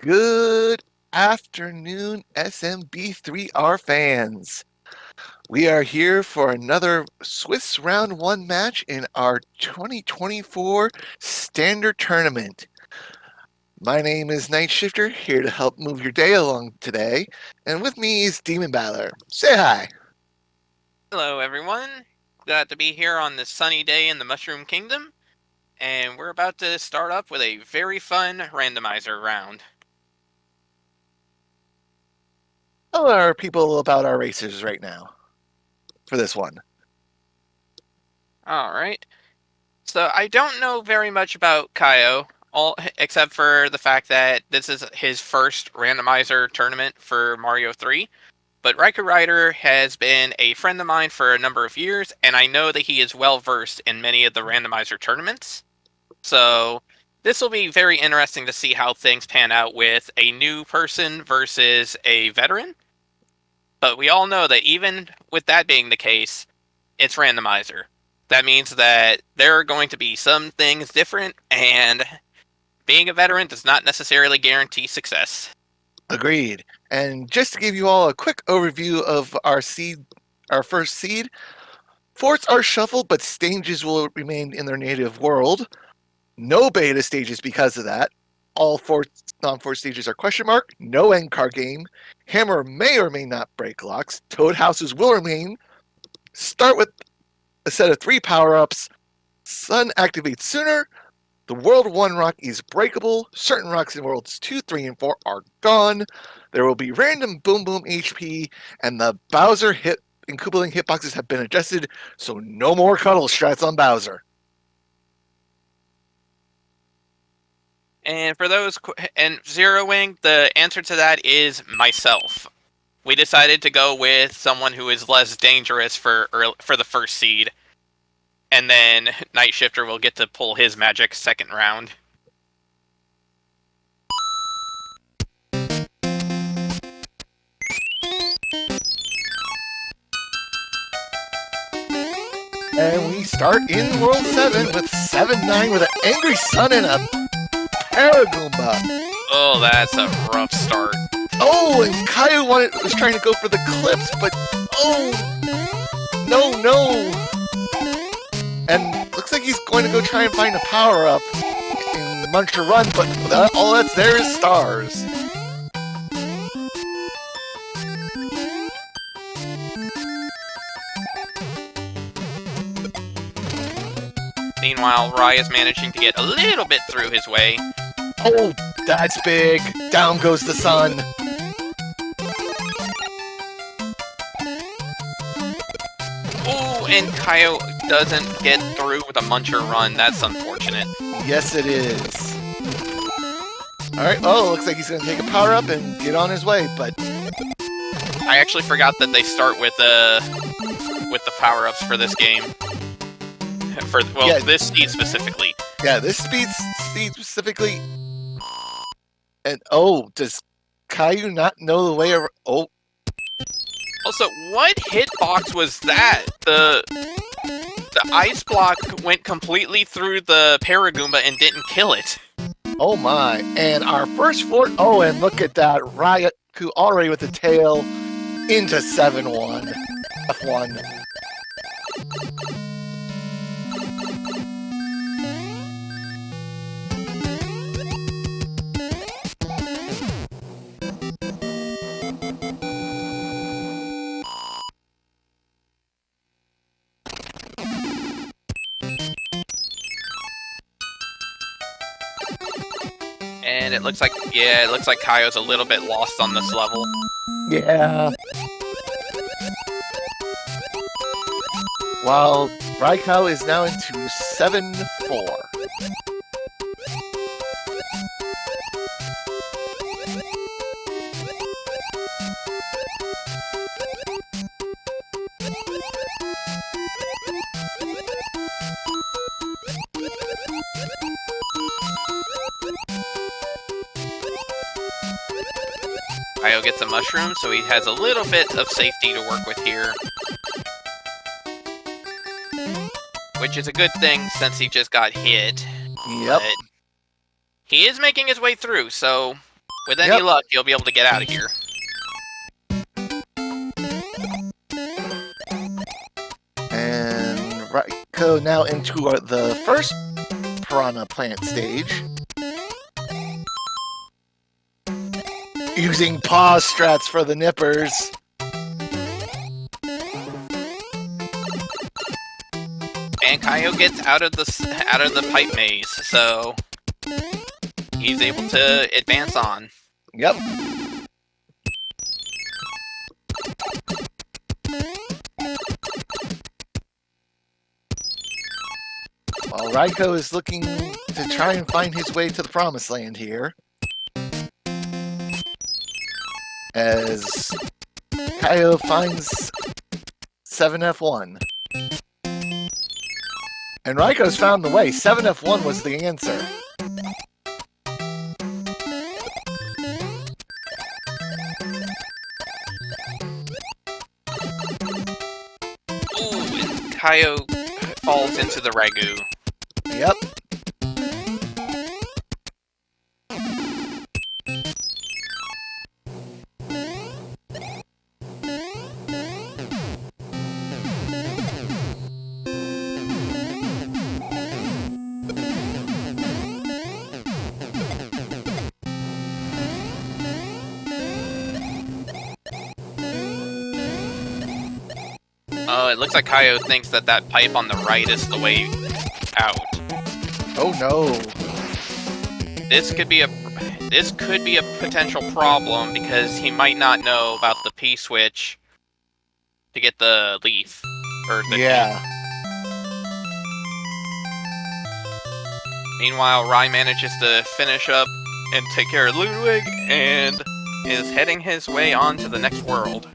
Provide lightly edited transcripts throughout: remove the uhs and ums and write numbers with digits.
Good afternoon, SMB3R fans. We are here for another Swiss Round 1 match in our 2024 Standard Tournament. My name is Night Shifter, here to help move your day along today, and with me is Demon Battler. Say hi. Hello, everyone. Glad to be here on this sunny day in the Mushroom Kingdom, and we're about to start up with a very fun randomizer round. Tell our people about our racers right now for this one. Alright. So, I don't know very much about Caio, except for the fact that this is his first randomizer tournament for Mario 3. But RaikouRider has been a friend of mine for a number of years, and I know that he is well versed in many of the randomizer tournaments. So this will be very interesting to see how things pan out with a new person versus a veteran. But we all know that even with that being the case, it's randomizer. That means that there are going to be some things different, and being a veteran does not necessarily guarantee success. Agreed. And just to give you all a quick overview of our first seed, forts are shuffled, but stages will remain in their native world. No beta stages because of that. All non-fort stages are question mark. No end card game. Hammer may or may not break locks. Toad houses will remain. Start with a set of 3 power-ups. Sun activates sooner. The World 1 rock is breakable. Certain rocks in Worlds 2, 3, and 4 are gone. There will be random Boom Boom HP, and the Bowser hit and Koopaling hitboxes have been adjusted, so no more cuddle strats on Bowser. And for those and zeroing, the answer to that is myself. We decided to go with someone who is less dangerous for the first seed. And then Night Shifter will get to pull his magic second round. And we start in World 7 with 7-9 with an Angry Sun and a Paragoomba. Oh, that's a rough start. Oh, and Caio was trying to go for the clips, but oh, no. And looks like he's going to go try and find a power-up in the Muncher Run, but all that's there is stars. Meanwhile, Rai is managing to get a little bit through his way. Oh, that's big. Down goes the sun. Oh, and Caio doesn't get through with a Muncher Run. That's unfortunate. Yes, it is. Alright, oh, looks like he's going to take a power-up and get on his way, but I actually forgot that they start with the power-ups for this game. This seed specifically. Yeah, this seed specifically. And oh, does Caillou not know the way around? Oh. Also, what hitbox was that? The ice block went completely through the Paragoomba and didn't kill it. Oh my. And our first fort. Oh, and look at that. Raikou already with the tail into 7-1. F1. And it looks like Caio's a little bit lost on this level. Yeah. While Raikou is now into 7-4. Caio gets a mushroom, so he has a little bit of safety to work with here. Which is a good thing since he just got hit. Yep. But he is making his way through, so With any luck, you'll be able to get out of here. And Raikou now into the first Piranha Plant stage. Using pause strats for the nippers. And Caio gets out of the pipe maze, so he's able to advance on. Yep. While Raikou is looking to try and find his way to the promised land here. As Caio finds 7F1. And Raikou's found the way. 7F1 was the answer. Ooh, and Caio falls into the ragu. Yep. It looks like Caio thinks that pipe on the right is the way out. Oh no. This could be a potential problem because he might not know about the P switch to get the leaf. Yeah. Meanwhile, Rai manages to finish up and take care of Ludwig and is heading his way on to the next world.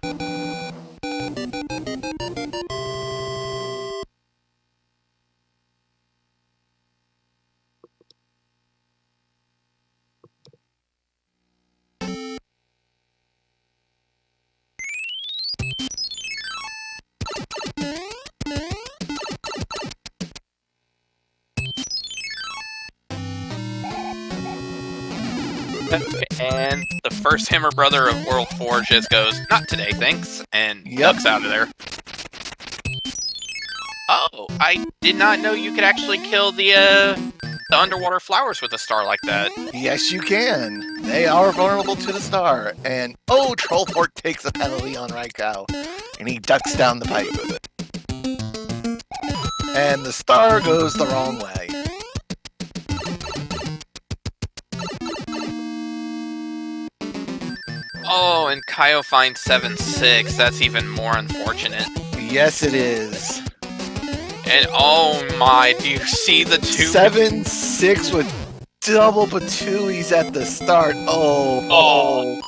And the first Hammer Brother of World 4 just goes, "Not today, thanks," and ducks out of there. Oh, I did not know you could actually kill the underwater flowers with a star like that. Yes, you can. They are vulnerable to the star. And, oh, Trollport takes a penalty on Raikou. And he ducks down the pipe with it. And the star goes the wrong way. Oh, and Caio finds 7-6. That's even more unfortunate. Yes, it is. And oh my, do you see the 7-6 with double Patooies at the start. Oh.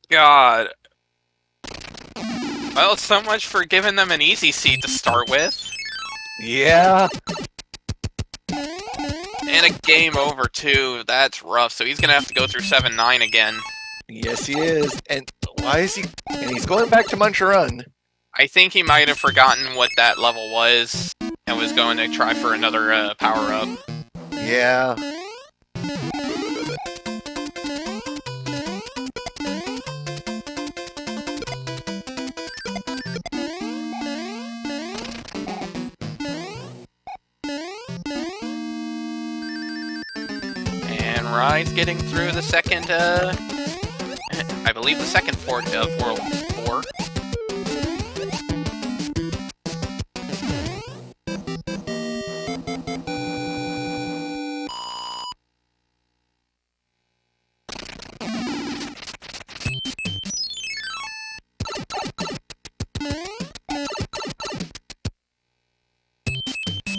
God. Well, so much for giving them an easy seed to start with. Yeah. And a game over, too. That's rough. So he's going to have to go through 7-9 again. Yes, he is. And why is he... And he's going back to Munch Run. I think he might have forgotten what that level was and was going to try for another power-up. Yeah. And Rai's getting through the second, I believe the second fort of World 4.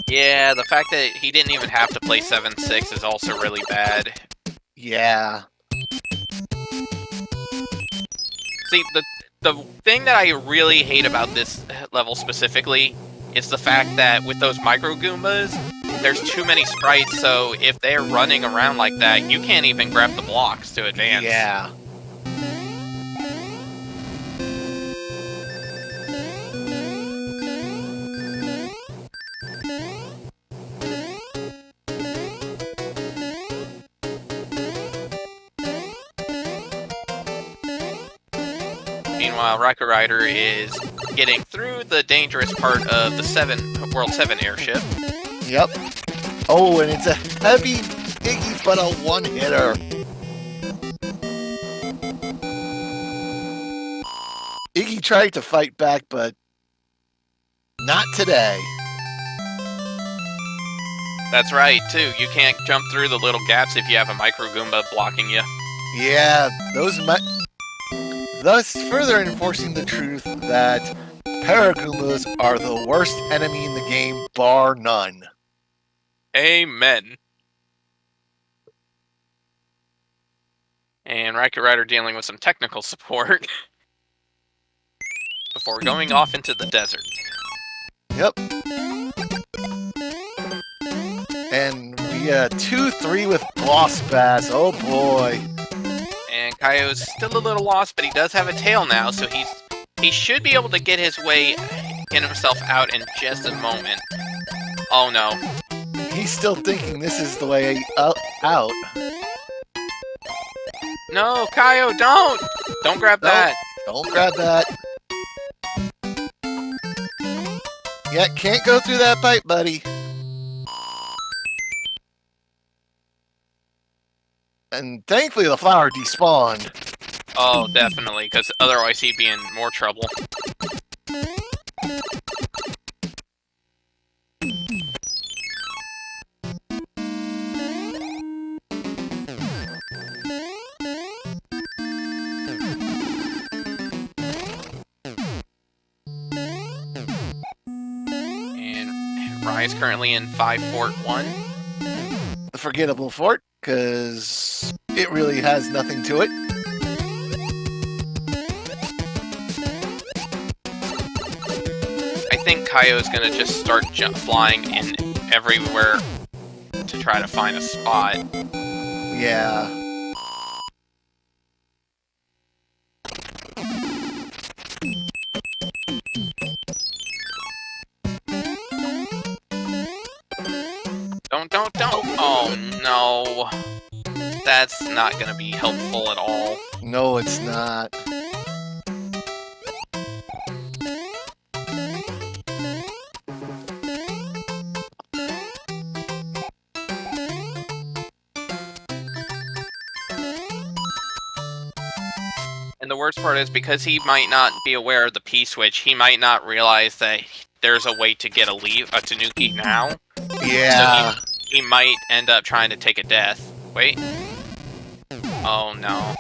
Yeah, the fact that he didn't even have to play 7-6 is also really bad. Yeah. See, the thing that I really hate about this level specifically is the fact that with those micro Goombas, there's too many sprites, so if they're running around like that, you can't even grab the blocks to advance. Yeah. Meanwhile, RaikouRider is getting through the dangerous part of the World 7 airship. Yep. Oh, and it's a heavy Iggy, but a one-hitter. Iggy tried to fight back, but not today. That's right, too. You can't jump through the little gaps if you have a Micro Goomba blocking you. Yeah, thus further enforcing the truth that Paragoombas are the worst enemy in the game, bar none. Amen. And RaikouRider dealing with some technical support before going off into the desert. Yep. And we 2-3 with Boss Bass. Oh boy. And Caio's still a little lost, but he does have a tail now, so he should be able to get himself out in just a moment. Oh no. He's still thinking this is the way out. No, Caio, don't! Don't grab that. Don't grab that. Yeah, can't go through that pipe, buddy. And thankfully the flower despawned. Oh, definitely, because otherwise he'd be in more trouble. And Rye is currently in 5 Fort 1. The forgettable fort, because it really has nothing to it. I think Caio's gonna just start flying in everywhere to try to find a spot. Yeah. Don't! Oh no. That's not gonna be helpful at all. No, it's not. And the worst part is, because he might not be aware of the P-switch, he might not realize that there's a way to get a Tanuki now. Yeah. So he might end up trying to take a death. Wait. Oh no.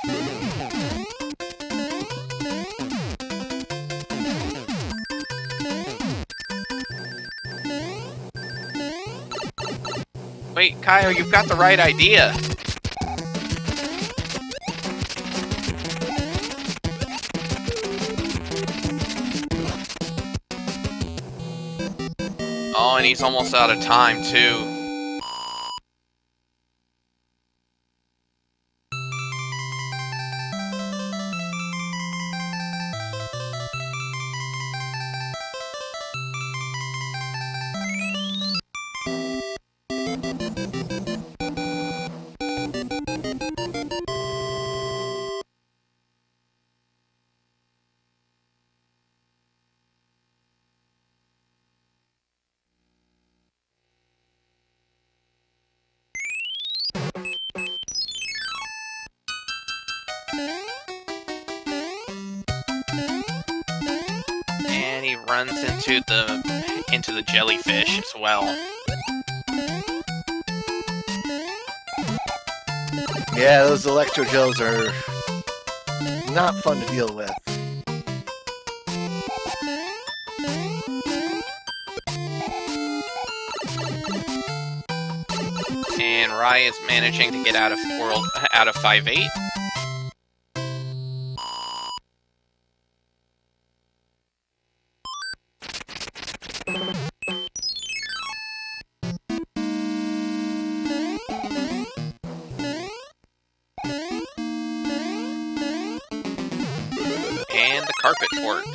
Wait, Caio, you've got the right idea. Oh, and he's almost out of time, too. And he runs into the jellyfish as well. Yeah, those electro gels are not fun to deal with. And Rye is managing to get out of 5-8. And the carpet fort.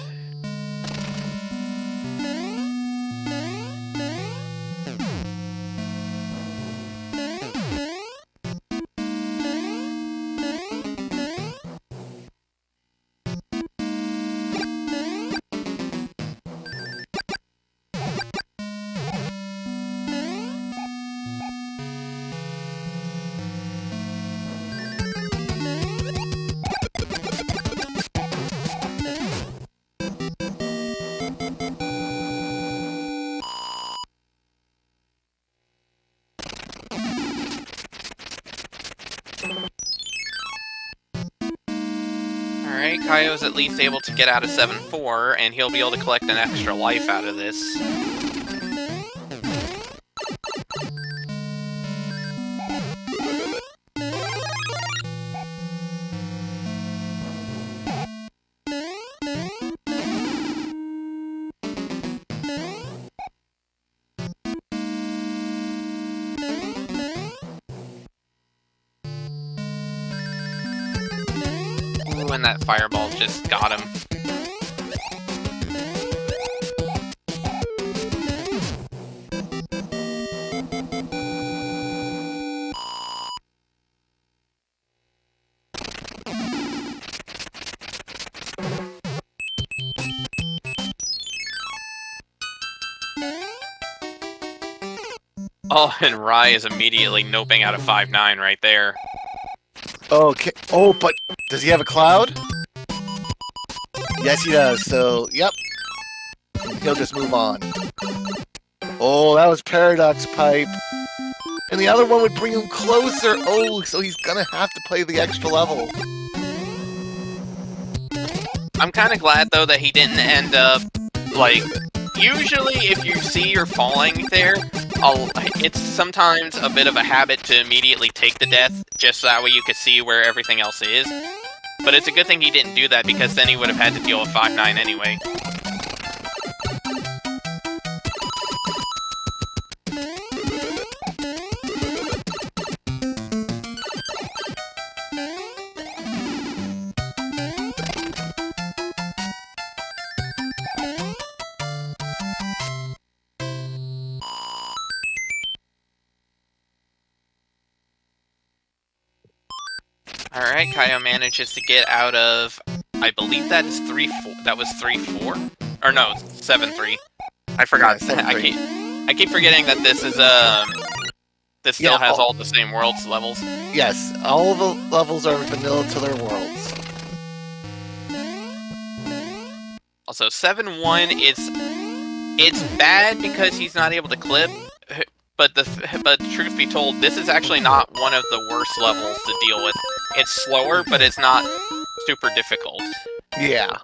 Alright, Caio's at least able to get out of 7-4, and he'll be able to collect an extra life out of this. Ooh, and that fireball just got him. Oh, and Rai is immediately noping out of 5-9 right there. Okay. Oh, but does he have a cloud? Yes, he does. So, yep. He'll just move on. Oh, that was Paradox Pipe. And the other one would bring him closer. Oh, so he's gonna have to play the extra level. I'm kind of glad, though, that he didn't end up, like, usually if you see you're falling there, it's sometimes a bit of a habit to immediately take the death, just so that way you could see where everything else is. But it's a good thing he didn't do that, because then he would have had to deal with 5-9 anyway. Alright, Caio manages to get out of, I believe that is 3-4. That was 3-4? Or no, 7-3. I forgot. Yeah, I keep forgetting that this is this still has all the same worlds levels. Yes, all the levels are vanilla to their worlds. Also, 7-1, it's bad because he's not able to clip, but truth be told, this is actually not one of the worst levels to deal with. It's slower, but it's not super difficult. Yeah.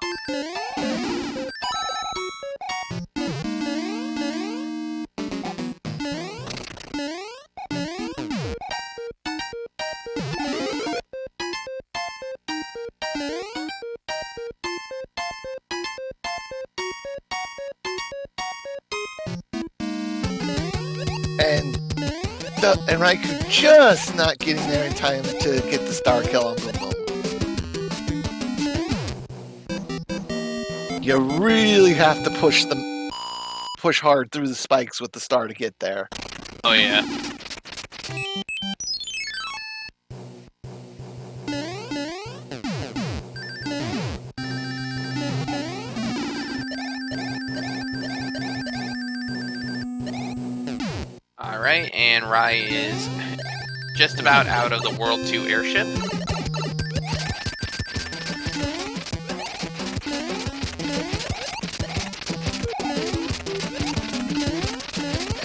And Raikou just not getting there in time to get the star kill on Boom Boom. You really have to push hard through the spikes with the star to get there. Oh yeah. Alright, and Rai is just about out of the World 2 airship.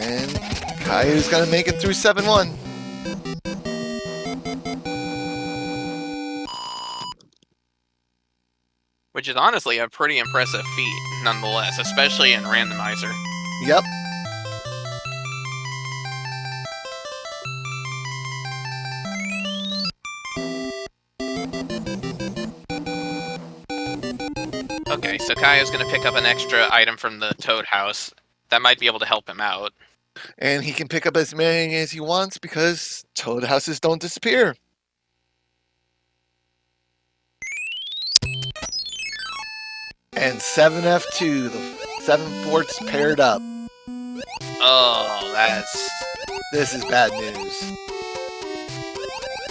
And Caio's gonna make it through 7-1. Which is honestly a pretty impressive feat, nonetheless, especially in Randomizer. Yep. Okay, so Caio's gonna pick up an extra item from the Toad House. That might be able to help him out. And he can pick up as many as he wants because Toad Houses don't disappear. And 7F2, the 7 forts paired up. Oh, This is bad news.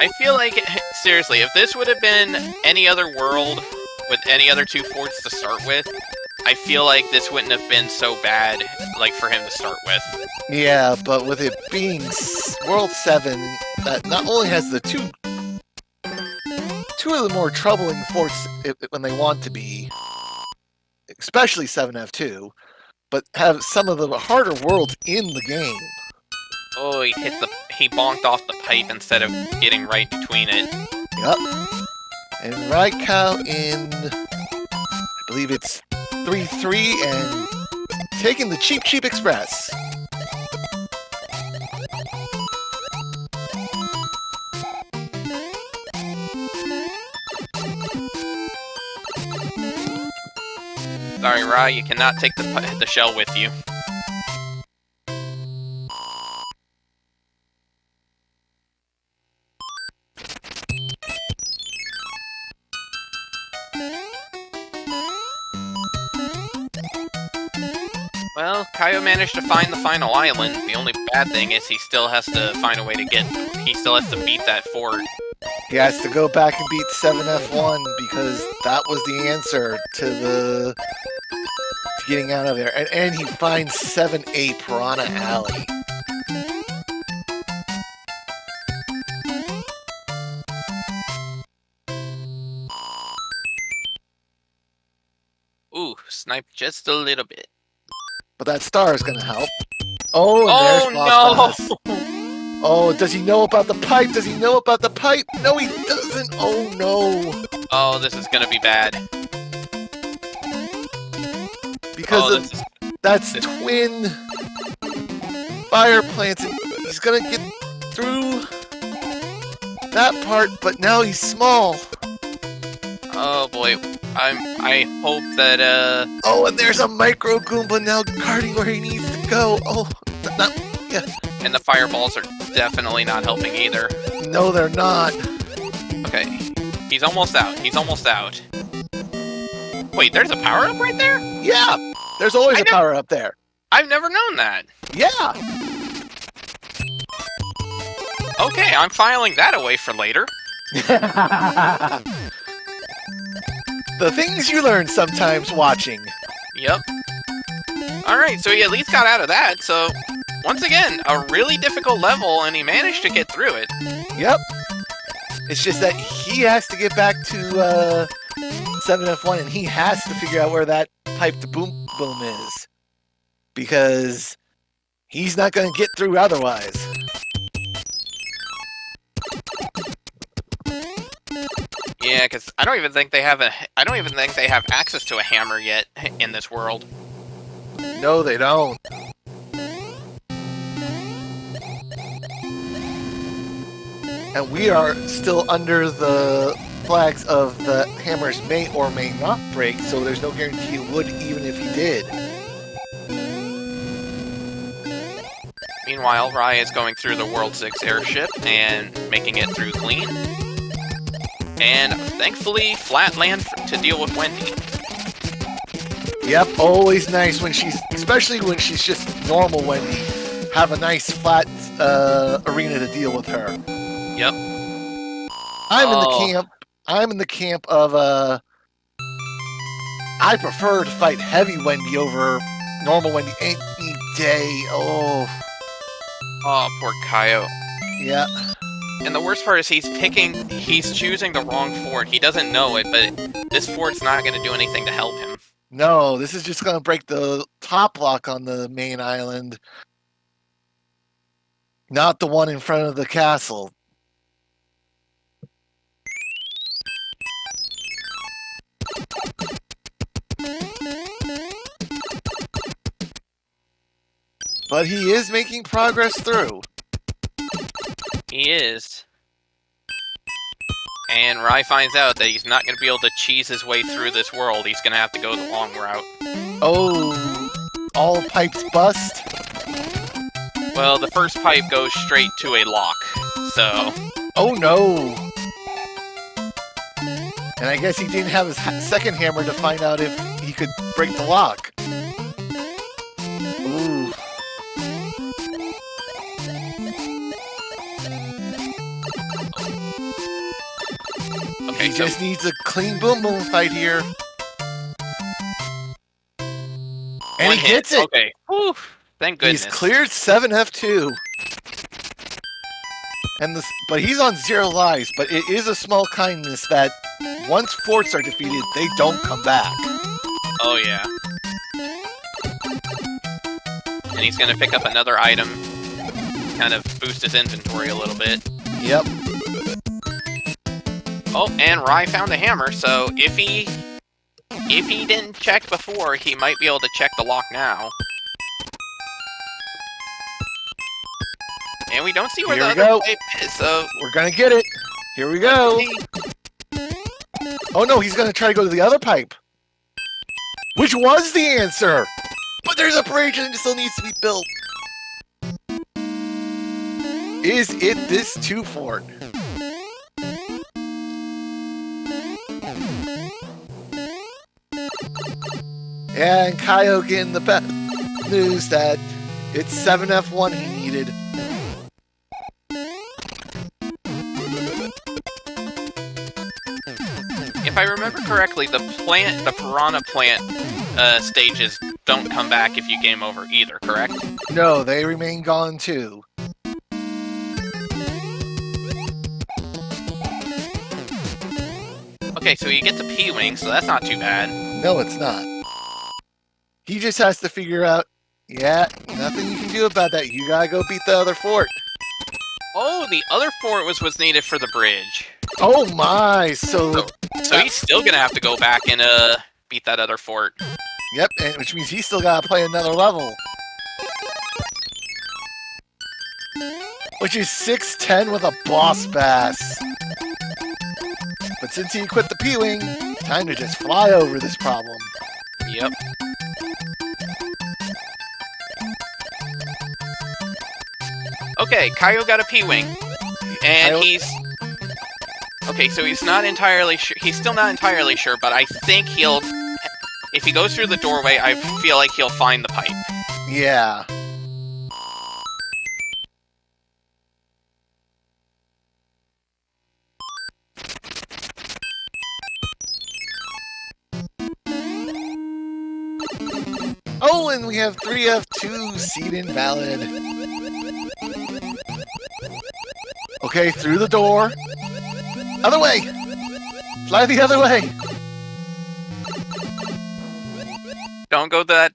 I feel like, seriously, if this would have been any other world with any other 2 forts to start with, I feel like this wouldn't have been so bad, like, for him to start with. Yeah, but with it being World 7, that not only has the two of the more troubling forts when they want to be, especially 7F2, but have some of the harder worlds in the game. Oh, he bonked off the pipe instead of getting right between it. Yep. And Raikou in, I believe it's 3-3, and taking the Cheap Express. Sorry, Rai, you cannot take the shell with you. Well, Caio managed to find the final island. The only bad thing is he still has to find a way to he still has to beat that fort. He has to go back and beat 7F1 because that was the answer to getting out of there. And he finds 7A Piranha Alley. Ooh, sniped just a little bit. But that star is going to help. Oh, and there's Boss no! Boss. Oh, does he know about the pipe? Does he know about the pipe? No, he doesn't. Oh, no. Oh, this is gonna be bad. Because that's twin fire plants. And he's going to get through that part, but now he's small. Oh, boy. I hope that, Oh, and there's a Micro Goomba now guarding where he needs to go. Oh, yeah. And the fireballs are definitely not helping either. No, they're not. Okay. He's almost out. He's almost out. Wait, there's a power-up right there? Yeah, there's always a power up there. I've never known that. Yeah. Okay, I'm filing that away for later. The things you learn sometimes watching. Yep. Alright, so he at least got out of that, so... Once again, a really difficult level, and he managed to get through it. Yep. It's just that he has to get back to 7F1, and he has to figure out where that pipe to boom is. Because he's not going to get through otherwise. Yeah, because I don't even think they have access to a hammer yet in this world. No, they don't. And we are still under the flags of the hammers may or may not break, so there's no guarantee it would even if he did. Meanwhile, Rai is going through the World 6 airship and making it through clean. And thankfully, flat land to deal with Wendy. Yep, always nice when especially when she's just normal Wendy, have a nice flat arena to deal with her. Yep. I'm in the camp of I prefer to fight heavy Wendy over normal Wendy any day. Oh, poor Caio. Yeah. And the worst part is he's choosing the wrong fort. He doesn't know it, but this fort's not going to do anything to help him. No, this is just going to break the top lock on the main island. Not the one in front of the castle. But he is making progress through. He is. And Rai finds out that he's not going to be able to cheese his way through this world. He's going to have to go the long route. Oh, all pipes bust? Well, the first pipe goes straight to a lock, so... Oh no! And I guess he didn't have his second hammer to find out if he could break the lock. Ooh. Okay, he just needs a clean boom boom fight here. And he gets it! Okay. Whew. Thank goodness. He's cleared 7F2. But he's on 0 lives, but it is a small kindness that once forts are defeated, they don't come back. Oh, yeah. And he's going to pick up another item, kind of boost his inventory a little bit. Yep. Oh, and Rai found a hammer, so if he didn't check before, he might be able to check the lock now. And we don't see where Here the we other go. pipe is, so... We're gonna get it. Here we go. Oh no, he's gonna try to go to the other pipe. Which was the answer. But there's a bridge and it still needs to be built. Is it this 2 fort? And Caio getting the best news that it's 7F1 he needed. If I remember correctly, the piranha plant stages don't come back if you game over either, correct? No, they remain gone too. Okay, so you get the P-Wing, so that's not too bad. No, it's not. He just has to figure out, yeah, nothing you can do about that. You gotta go beat the other fort. Oh, the other fort was what's needed for the bridge. Oh my, so he's still gonna have to go back and beat that other fort. yep, and which means he's still gotta play another level. Which is 610 with a boss bass. But since he quit the P-Wing, time to just fly over this problem. Yep. Okay, Caio got a P-Wing. And Caio- he's... Okay, so he's not entirely sure. He's still not entirely sure, but I think he'll... If he goes through the doorway, I feel like he'll find the pipe. Yeah. Oh, and we have 3F2 seed invalid. Okay, through the door. Other way! Fly the other way! Don't go there.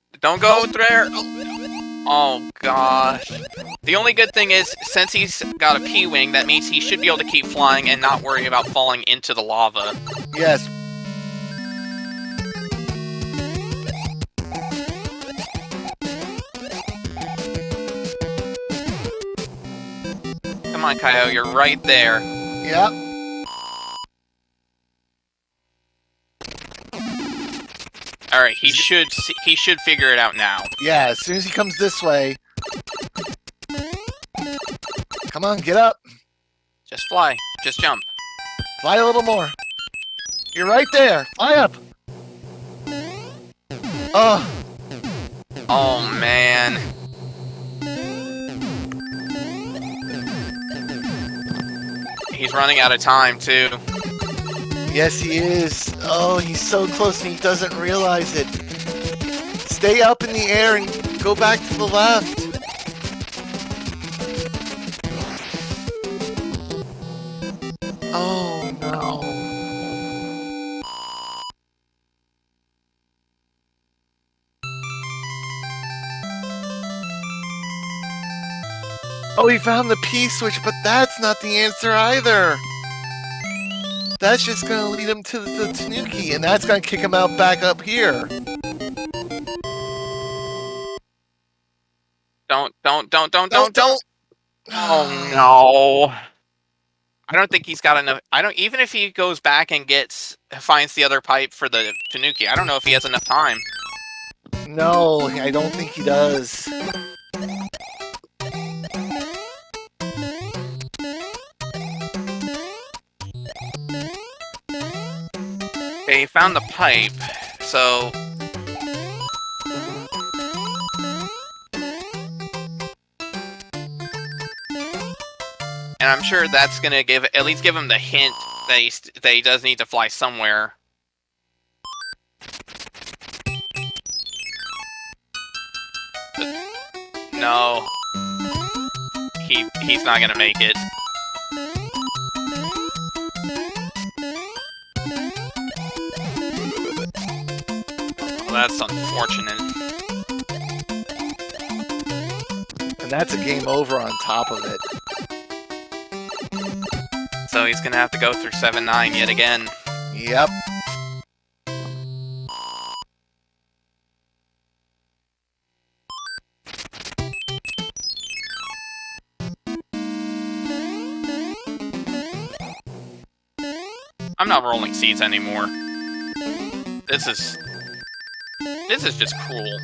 Oh, gosh. The only good thing is, since he's got a P-Wing, that means he should be able to keep flying and not worry about falling into the lava. Yes. Come on, Caio, you're right there. Yep. Alright, he should figure it out now. Yeah, as soon as he comes this way. Come on, get up. Just fly. Just jump. Fly a little more. You're right there. Fly up. Oh, Oh, man. He's running out of time, too. yes, he is. Oh, he's so close and he doesn't realize it. Stay up in the air and go back to the left. Oh, no. Oh, he found the P-switch, but that's not the answer either. That's just gonna lead him to the Tanuki, and that's gonna kick him out back up here. Don't. Don't. Oh, no. I don't think he's got enough. Even if he goes back and finds the other pipe for the Tanuki, I don't know if he has enough time. No, I don't think he does. Okay, he found the pipe, so... And I'm sure that's gonna at least give him the hint that he does need to fly somewhere. No. He's not gonna make it. Well, that's unfortunate. And that's a game over on top of it. So he's gonna have to go through 7-9 yet again. Yep. I'm not rolling seeds anymore. This is just cruel.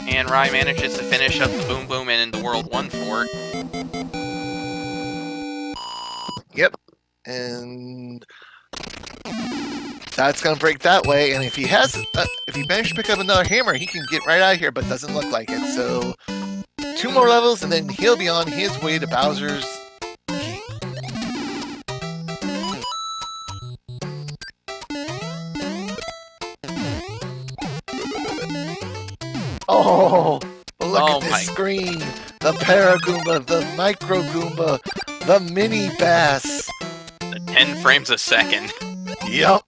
And Rye manages to finish up the Boom Boom and the World 1 fort. Yep. And that's gonna break that way. And if he managed to pick up another hammer, he can get right out of here, but doesn't look like it. So 2 more levels, and then he'll be on his way to Bowser's Keep. Oh, look at this screen. The Paragoomba, the Micro Goomba, the Mini Bass. The 10 frames a second. Yep.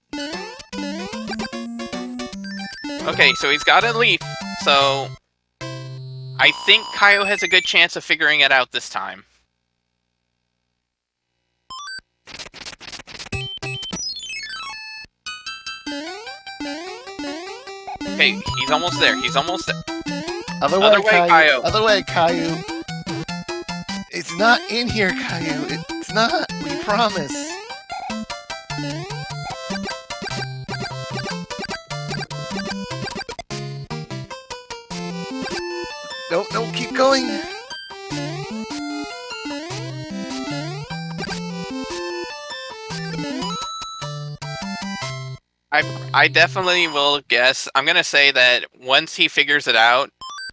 Okay, so he's got a leaf, so I think Caio has a good chance of figuring it out this time. Okay, he's almost there. He's almost there. Other way, Caio. Other way, Caio. It's not in here, Caio. It's not. We promise. Don't keep going. I definitely will guess. I'm gonna say that once he figures it out,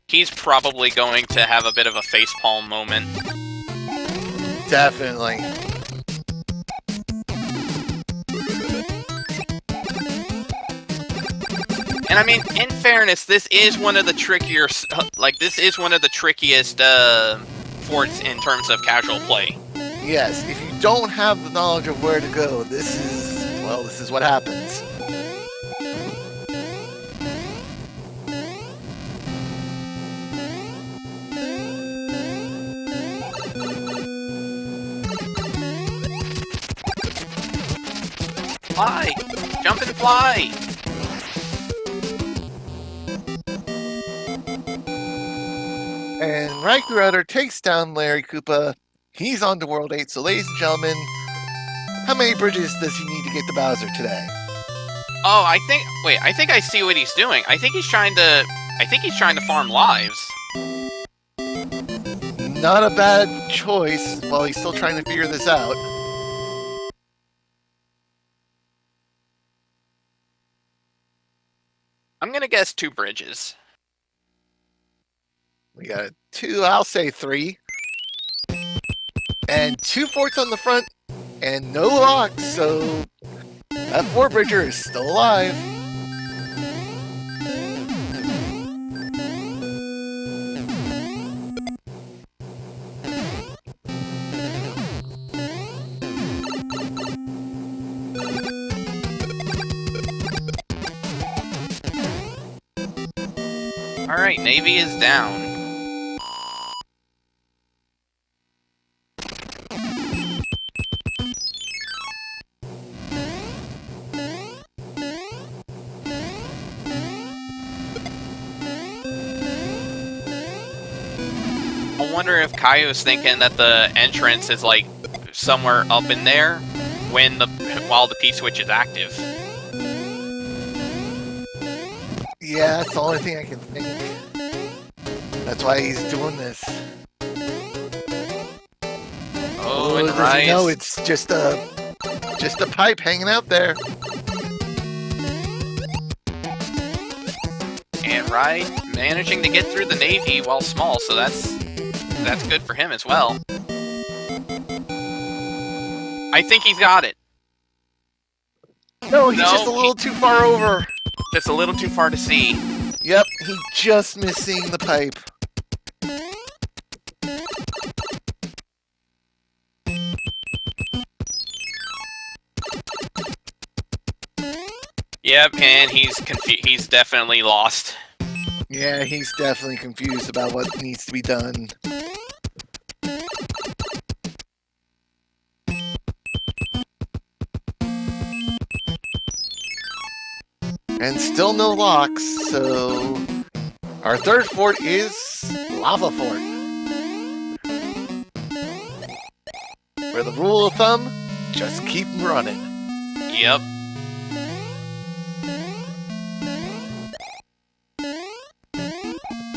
he's probably going to have a bit of a facepalm moment. Definitely. And I mean, in fairness, this is one of the trickier, forts in terms of casual play. Yes, if you don't have the knowledge of where to go, this is what happens. Fly! Jump and fly! And RaikouRider takes down Larry Koopa. He's on to World 8. So, ladies and gentlemen, how many bridges does he need to get to Bowser today? Oh, I think I see what he's doing. I think he's trying to farm lives. Not a bad choice while he's still trying to figure this out. I'm gonna guess 2 bridges. We got 2, I'll say 3. And 2 forts on the front, and no locks, so that 4-bridger is still alive. Alright, Navy is down. I wonder if Caio's thinking that the entrance is like somewhere up in there while the P-switch is active. Yeah, that's the only thing I can think. That's why he's doing this. Oh, and does he know it's just a pipe hanging out there? And Rye managing to get through the Navy while small, so that's good for him as well. I think he's got it. No, he's just a little too far over. Just a little too far to see. Yep, he just missed seeing the pipe. Yep, and he's confused. He's definitely lost. Yeah, he's definitely confused about what needs to be done. And still no locks, so our third fort is Lava Fort. Where the rule of thumb, just keep running. Yep.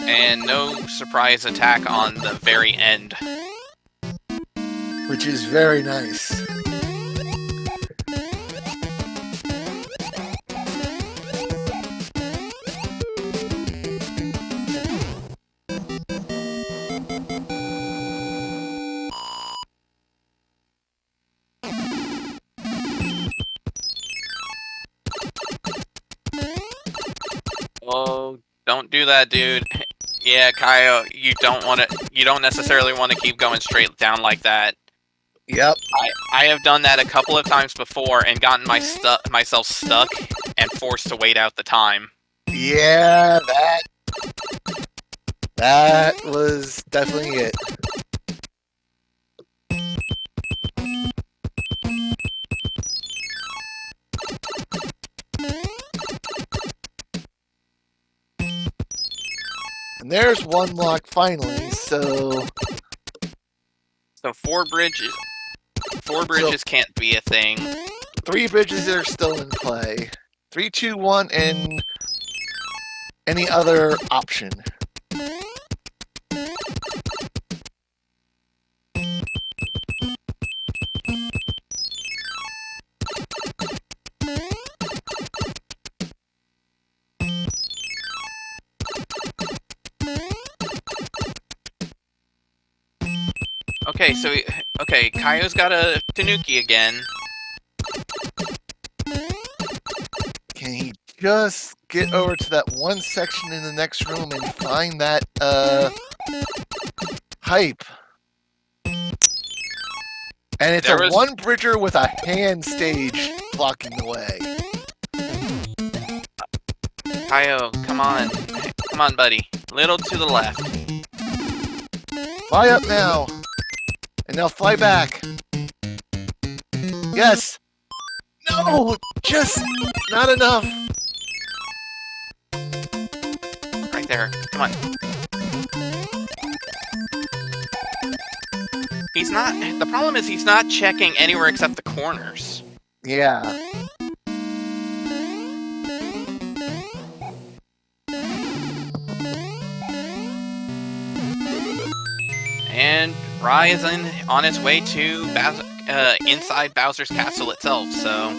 And no surprise attack on the very end. Which is very nice. Oh, don't do that, dude. Yeah, Caio, you don't necessarily want to keep going straight down like that. Yep. I have done that a couple of times before and gotten myself stuck and forced to wait out the time. Yeah, that was definitely it. And there's one lock finally, so So four bridges can't be a thing. 3 bridges are still in play. 3, 2, 1, and any other option. Okay, so Caio's got a Tanuki again. Can he just get over to that one section in the next room and find that hype? And it's There a was- one bridger with a hand stage blocking the way. Caio, come on. Come on, buddy. Little to the left. Fly up now. And now fly back. Yes. No, just not enough. Right there. Come on. He's not... The problem is he's not checking anywhere except the corners. Yeah. And Rai is on his way to inside Bowser's castle itself, so...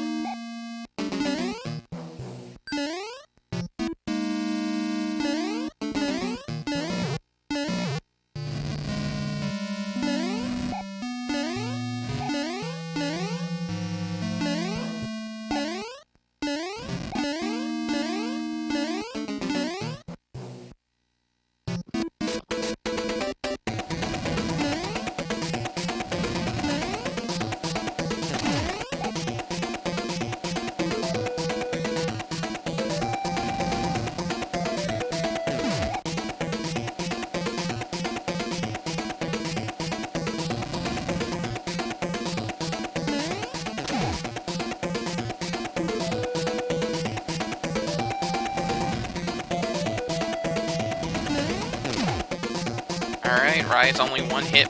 Alright, Rai is only one hit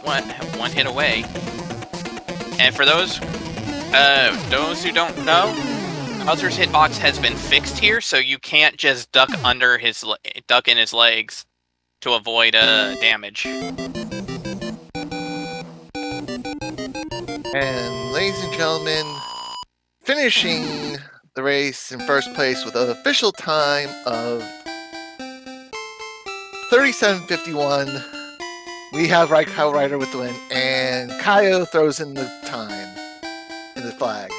away. And for those who don't know, Bowser's hitbox has been fixed here, so you can't just duck in his legs to avoid damage. And ladies and gentlemen, finishing the race in first place with an official time of 37:51. We have RaikouRider with the win, and Caio throws in the time in the flag.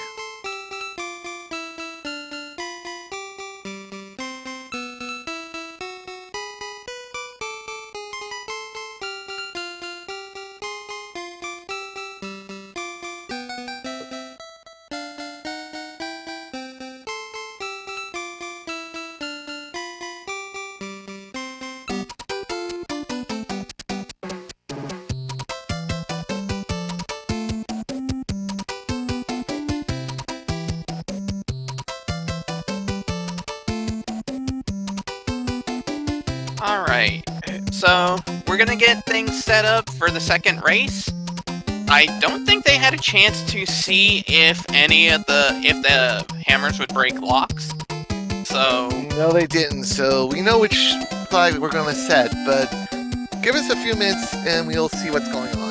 Alright, so we're gonna get things set up for the second race. I don't think they had a chance to see if the hammers would break locks. So No, they didn't. So we know which flag we're gonna set, but give us a few minutes and we'll see what's going on.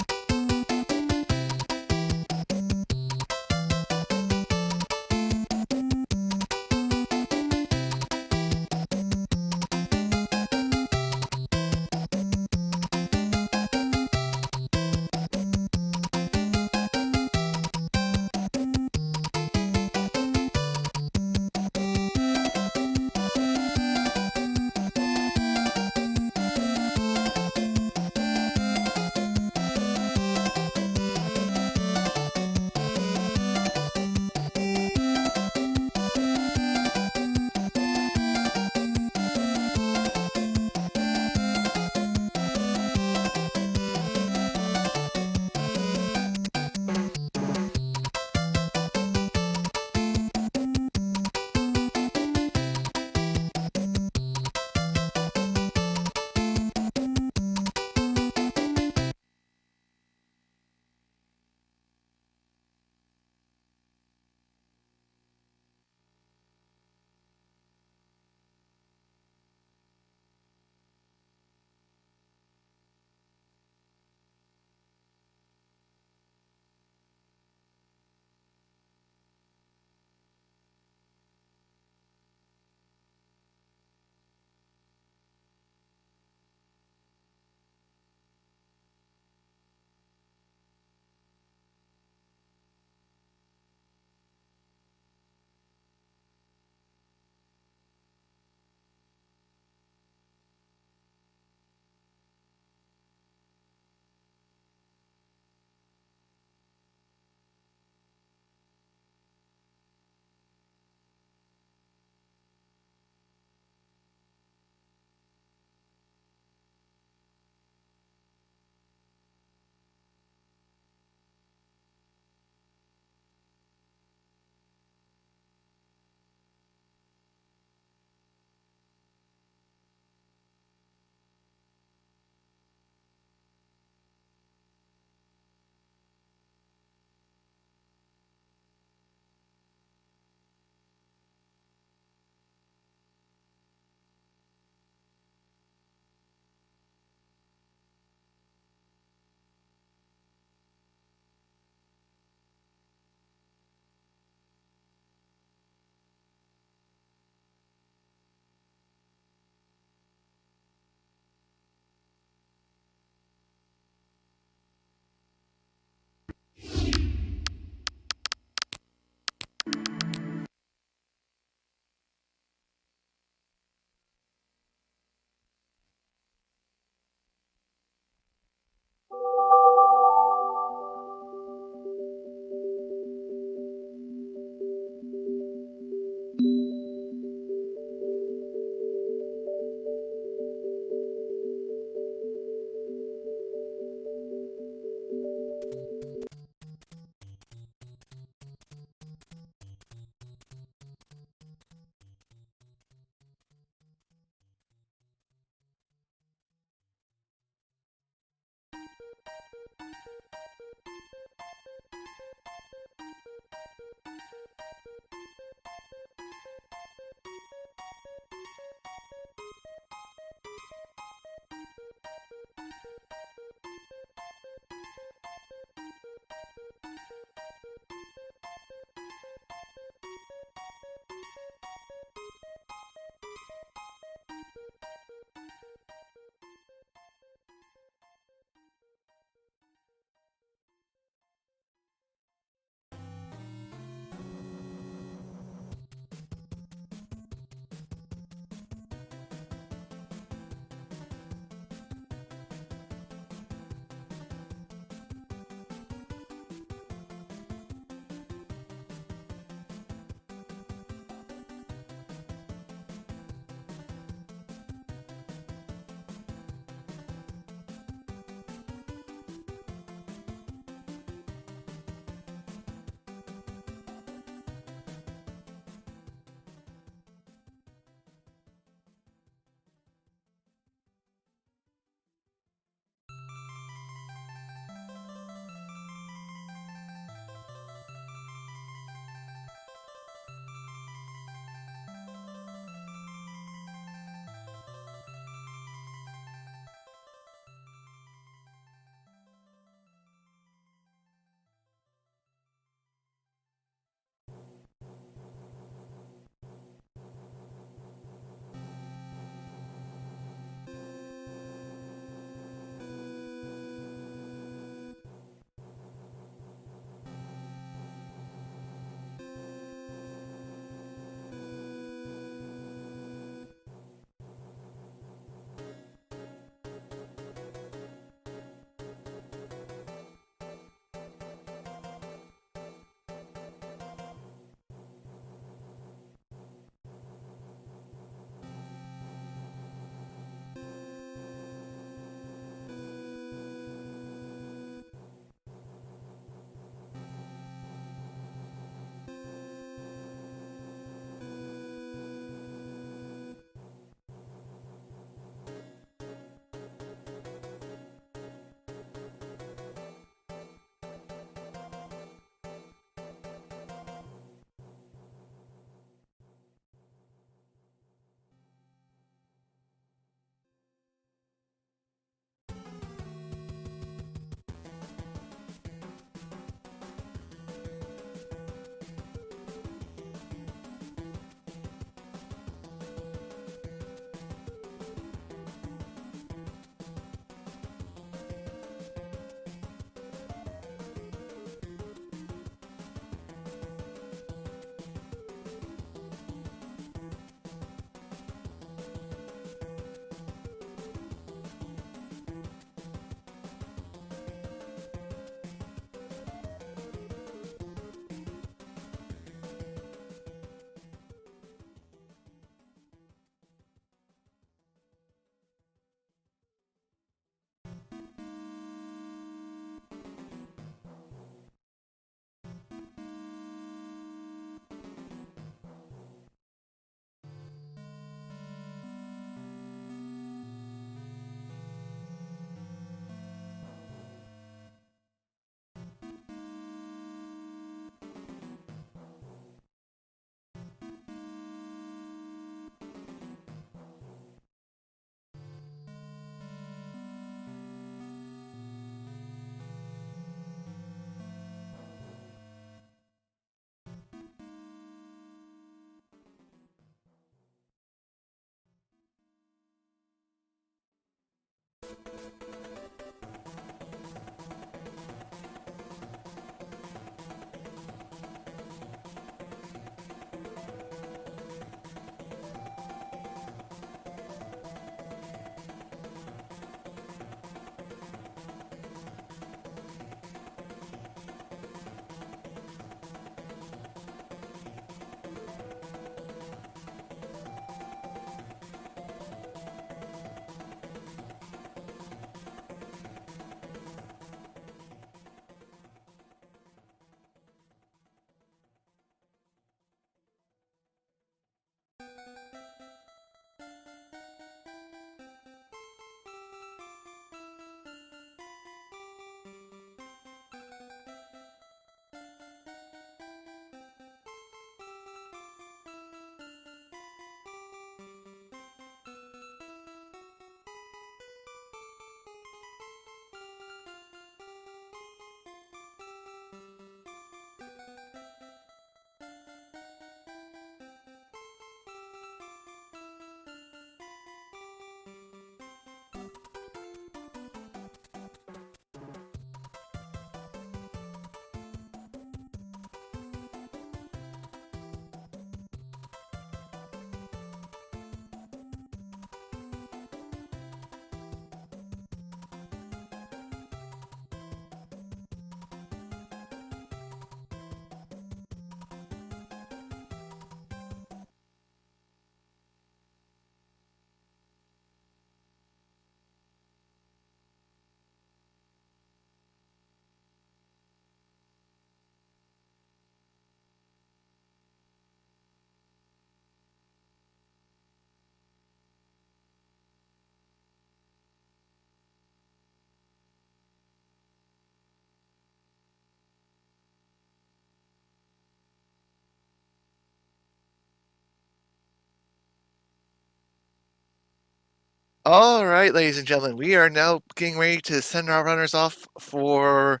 All right, ladies and gentlemen, we are now getting ready to send our runners off for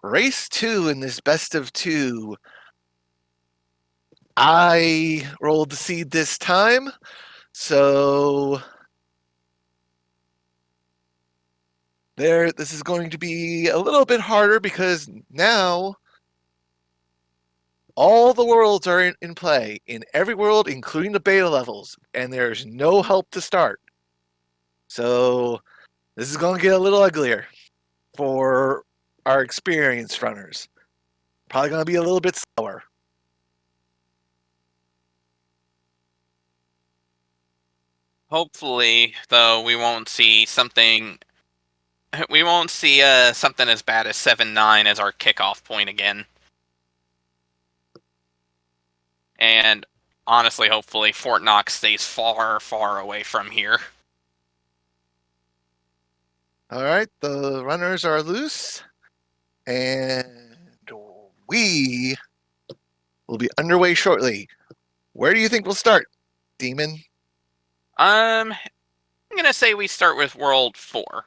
race 2 in this best of 2. I rolled the seed this time, so this is going to be a little bit harder because now all the worlds are in play, in every world, including the beta levels, and there's no help to start. So this is going to get a little uglier for our experienced runners. Probably going to be a little bit slower. Hopefully, though, we won't see something. We won't see something as bad as 7-9 as our kickoff point again. And honestly, hopefully, Fort Knox stays far, far away from here. All right, the runners are loose, and we will be underway shortly. Where do you think we'll start, Demon? I'm gonna say we start with World 4. All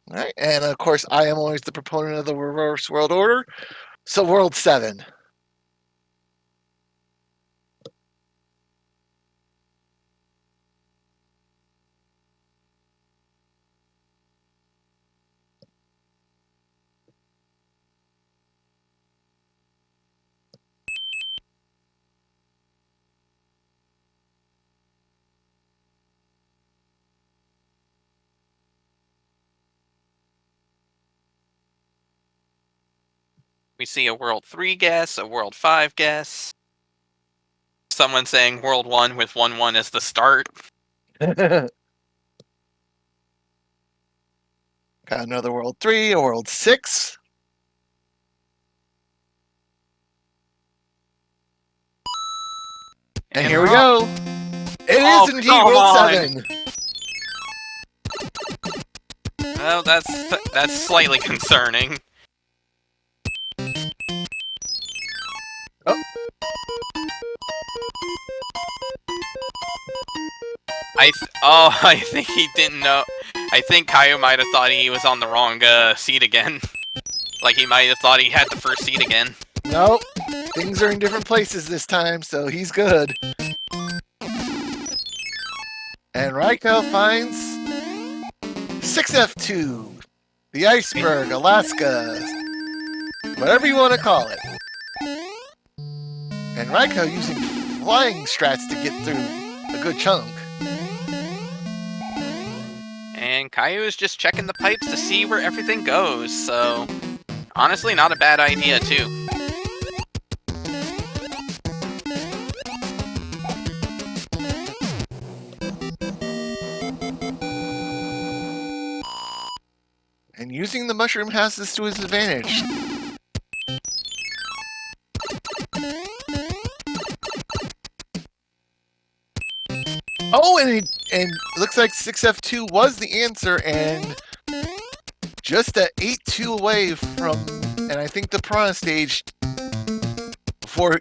right, and of course, I am always the proponent of the reverse world order, so World 7. We see a World 3 guess, a World 5 guess. Someone saying World 1 with 1-1 as the start. Got another World 3, a World 6. And here we go. It is indeed World 7. Well, that's slightly concerning. Oh. I think he didn't know. I think Caio might have thought he was on the wrong seat again. Like he might have thought he had the first seat again. Nope. Things are in different places this time, so he's good. And Raikou finds 6F2, the iceberg, Alaska, whatever you want to call it. And Raikou using flying strats to get through a good chunk. And Caio is just checking the pipes to see where everything goes, so honestly, not a bad idea too. And using the mushroom has this to his advantage. Oh, and it looks like 6F2 was the answer, and just at 8-2 away from, and I think the Piranha stage before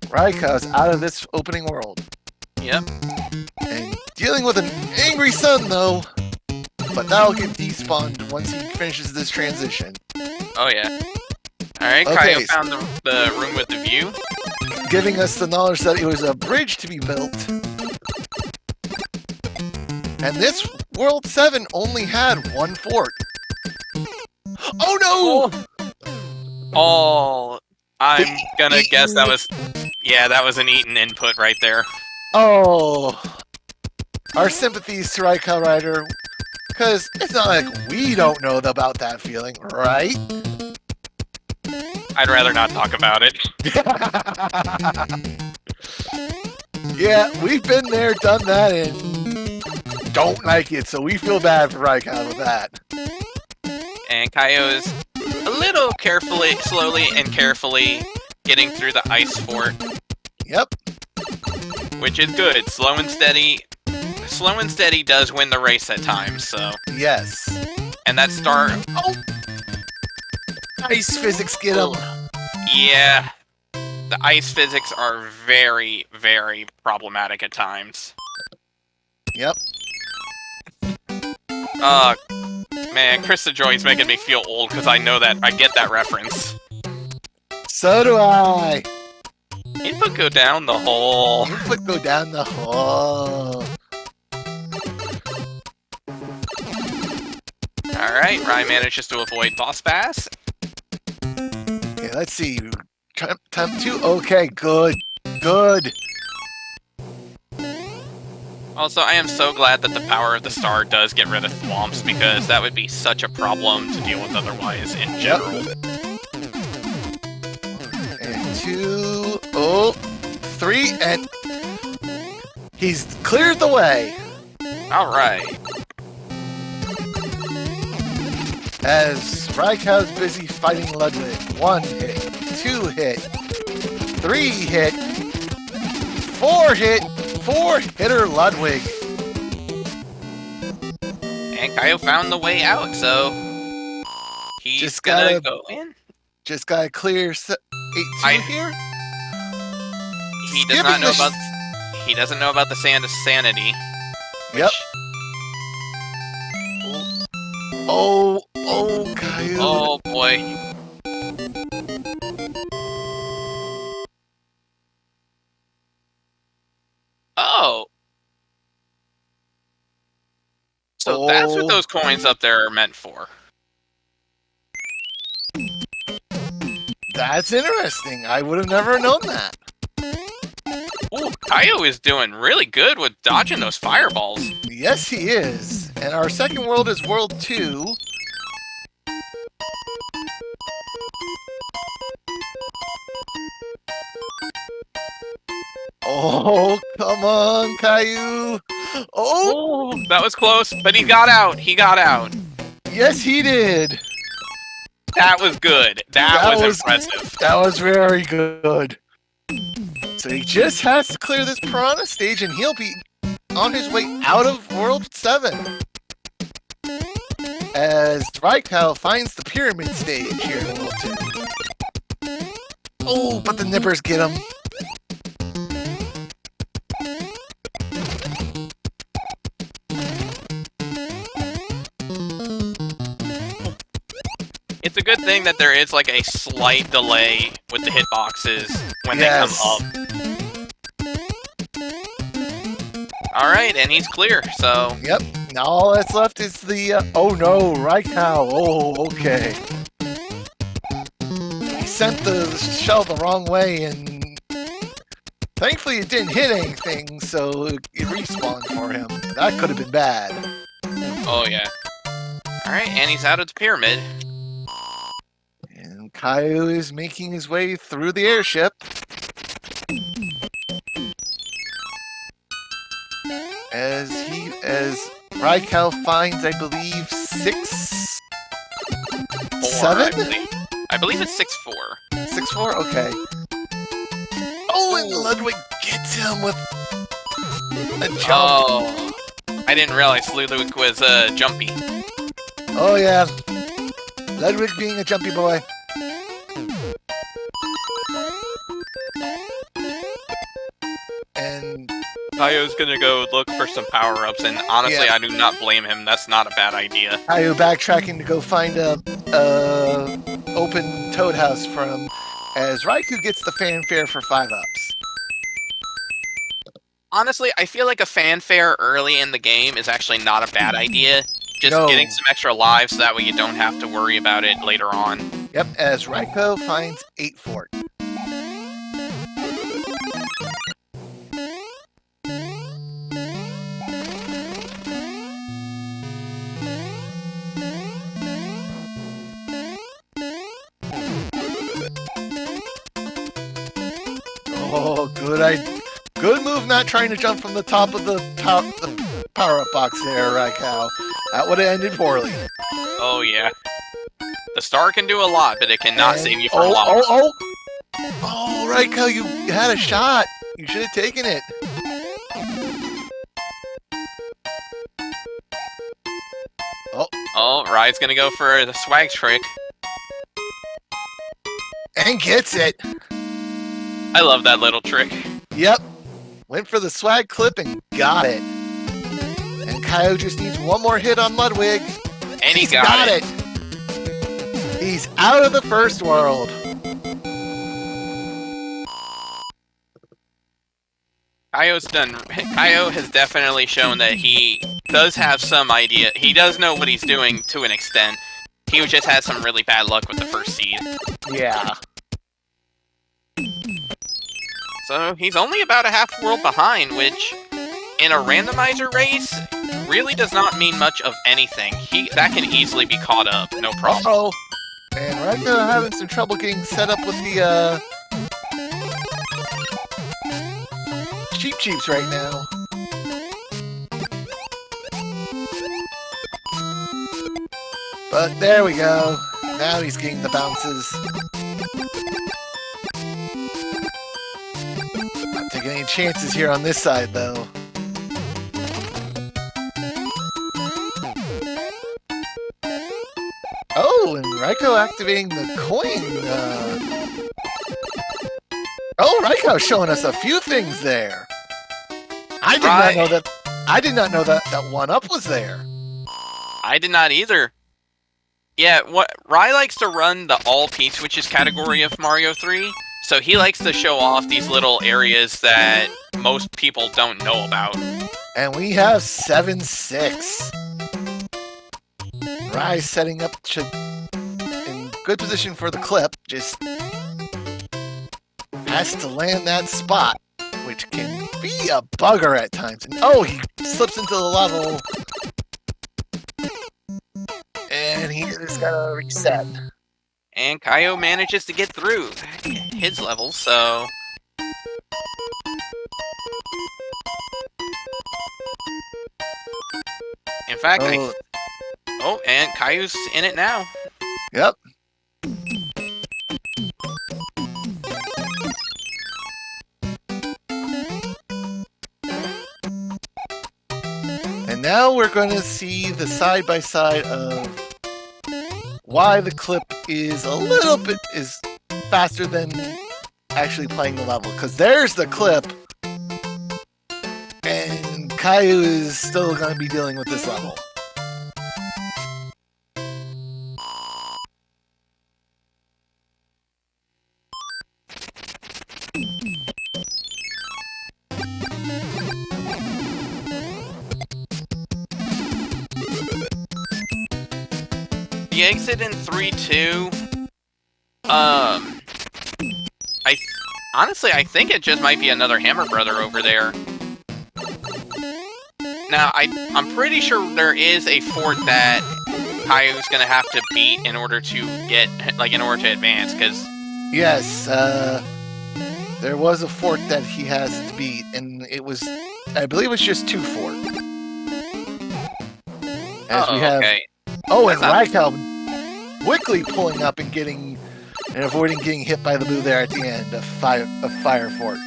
Raikou's out of this opening world. Yep. And dealing with an angry sun, though, but that'll get despawned once he finishes this transition. Oh yeah. Alright, Okay, Caio found the room with the view. Giving us the knowledge that it was a bridge to be built. And this World 7 only had one fort. Oh no! Oh, I'm gonna guess that was... Yeah, that was an Eaton input right there. Oh. Our sympathies to RaikouRider, because it's not like we don't know about that feeling, right? I'd rather not talk about it. Yeah, we've been there, done that, and don't like it, so we feel bad for Raikou with that. And Caio is a little slowly and carefully getting through the ice fort. Yep. Which is good. Slow and steady does win the race at times, so. Yes. And that start... Oh! Ice physics get him. Yeah. The ice physics are very, very problematic at times. Yep. Man, Chris the Joy's making me feel old because I know that I get that reference. So do I. Input go down the hole. Input go down the hole. Alright, Ryan manages to avoid boss pass. Okay, let's see. Time 2. Okay, good. Good. Also, I am so glad that the power of the star does get rid of thwomps because that would be such a problem to deal with otherwise in general. And 2. Oh, 3, and he's cleared the way. Alright. As Raikou's busy fighting Ludwig. 1 hit, 2 hit, 3 hit, 4 hit, 4-hitter Ludwig. And Caio found the way out, so he's Just gonna gotta- go in. Just gotta clear 8-2 here. He does Skipping not know the about. He doesn't know about the sand of sanity. Yep. Oh, Caillou. Oh boy. Oh. So that's what those coins up there are meant for. That's interesting. I would have never known that. Ooh, Caio is doing really good with dodging those fireballs. Yes, he is. And our second world is World 2. Oh, come on, Caillou. Oh, That was close, but he got out. He got out. yes, he did. That was good. That was impressive. That was very good. So he just has to clear this Piranha stage and he'll be on his way out of World 7. As Raikou finds the Pyramid stage here in World 2. Oh, but the Nippers get him. It's a good thing that there is like a slight delay with the hitboxes when they come up. Alright, and he's clear, so... Yep, now all that's left is the... oh no, Raikou. Oh, okay. He sent the shell the wrong way and... thankfully it didn't hit anything, so it respawned for him. That could have been bad. Oh yeah. Alright, and he's out of the pyramid. And Caillou is making his way through the airship. As Raikou finds, I believe, 6... 7? I believe it's 6-4. 6-4? Okay. Oh, and Ludwig gets him with a jump. Oh. I didn't realize Ludwig was jumpy. Oh, yeah. Ludwig being a jumpy boy. And Caio's gonna go look for some power-ups, and honestly, Yeah. I do not blame him. That's not a bad idea. Caillou backtracking to go find a open toad house for him, as Raikou gets the fanfare for 5-ups. Honestly, I feel like a fanfare early in the game is actually not a bad idea. Just No. getting some extra lives so that way you don't have to worry about it later on. Yep, as Raikou finds 8 fort. Oh, good move not trying to jump from the top of the power-up box there, Raikou. That would have ended poorly. Oh yeah. The star can do a lot, but it cannot And- save you from a lot. Oh, Raikou, you had a shot. You should have taken it. Oh, Rai's gonna go for the swag trick. And gets it. I love that little trick. Yep. Went for the swag clip and got it. And Caio just needs one more hit on Ludwig. And he He's got it. He's out of the first world. Caio has definitely shown that he does have some idea. He does know what he's doing to an extent. He just had some really bad luck with the first seed. Yeah. So he's only about a half world behind, which in a randomizer race really does not mean much of anything. That can easily be caught up, no problem. Uh-oh. And Raiko having some trouble getting set up with the Cheeps right now. But there we go. Now he's getting the bounces. Not taking any chances here on this side, though. Oh, and Raiko activating the coin. Oh, Raiko showing us a few things there. I did not know that that 1-up was there. I did not either. Yeah, Rai likes to run the all P-switches category of Mario 3, so he likes to show off these little areas that most people don't know about. And we have 7-6. Rai setting up in good position for the clip, just has to land that spot, which can be a bugger at times. And oh, he slips into the level. And he just gotta reset. And Caio manages to get through his level, so... In fact, Oh, and Caio's in it now. Yep. And now we're going to see the side-by-side of why the clip is a little bit faster than actually playing the level. Because there's the clip, and Caio is still going to be dealing with this level. The exit in 3-2, honestly, I think it just might be another Hammer Brother over there. Now, I'm pretty sure there is a fort that Caio's gonna have to beat in order to advance, because... Yes, there was a fort that he has to beat, and it was, I believe it was just 2 fort. As we have... Okay. Oh, and Raikau quickly pulling up and avoiding getting hit by the blue there at the end of Fire Fort.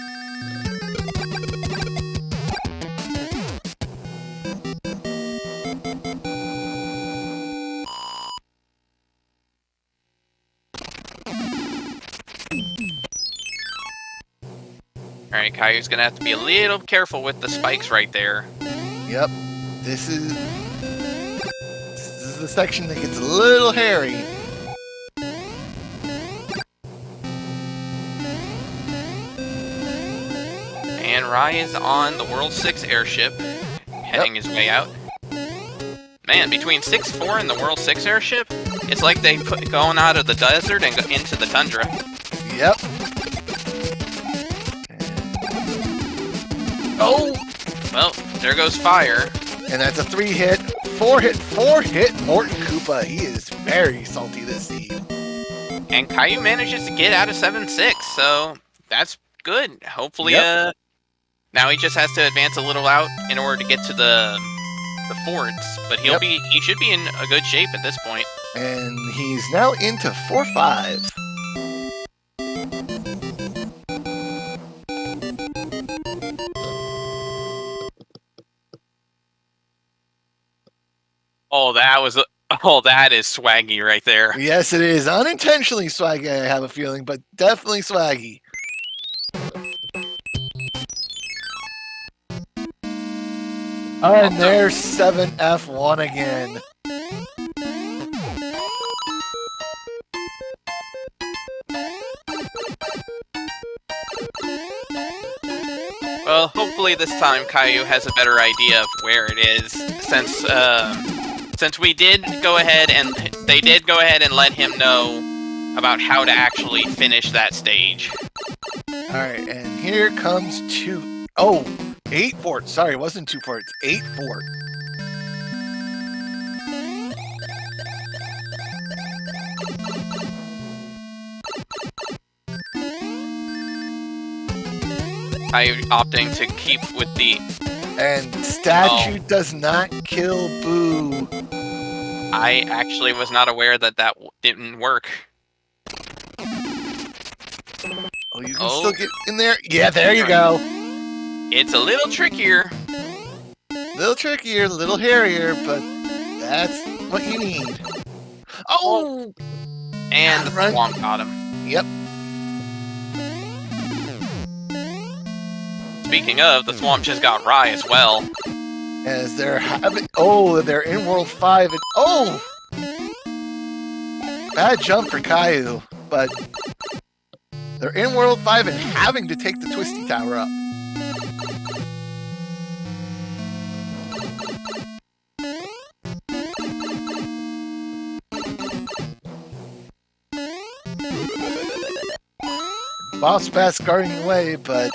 Alright, Caio's gonna have to be a little careful with the spikes right there. Yep, this is the section that gets a little hairy. And Rai is on the World 6 airship, heading his way out. Man, between 6-4 and the World 6 airship, it's like they going out of the desert and into the tundra. Yep. Oh! Well, there goes Fire. And that's a 3-hit, 4-hit Morton Koopa. He is very salty this seed. And Caillou manages to get out of 7-6, so that's good. Hopefully, now he just has to advance a little out in order to get to the forts, but he should be in a good shape at this point. And he's now into 4-5. That is swaggy right there. Yes, it is. Unintentionally swaggy, I have a feeling, but definitely swaggy. And there's 7F1 again. Well, hopefully this time Caillou has a better idea of where it is, since we did go ahead and they did go ahead and let him know about how to actually finish that stage. Alright, and here comes 8 Fort. Sorry, it wasn't 2 Fort, it's 8 Fort. Caillou opting to keep with the... And statue does not kill Boo. I actually was not aware that that didn't work. Oh, you can still get in there? Yeah, there you go. It's a little trickier. Little trickier, little hairier, but that's what you need. Oh! And the swamp got him. Yep. Speaking of, the swamp just got Rai as well. As they're having... Oh, they're in World 5 and... Oh! Bad jump for Caillou, but... They're in World 5 and having to take the Twisty Tower up. Boss Bass guarding the way, but...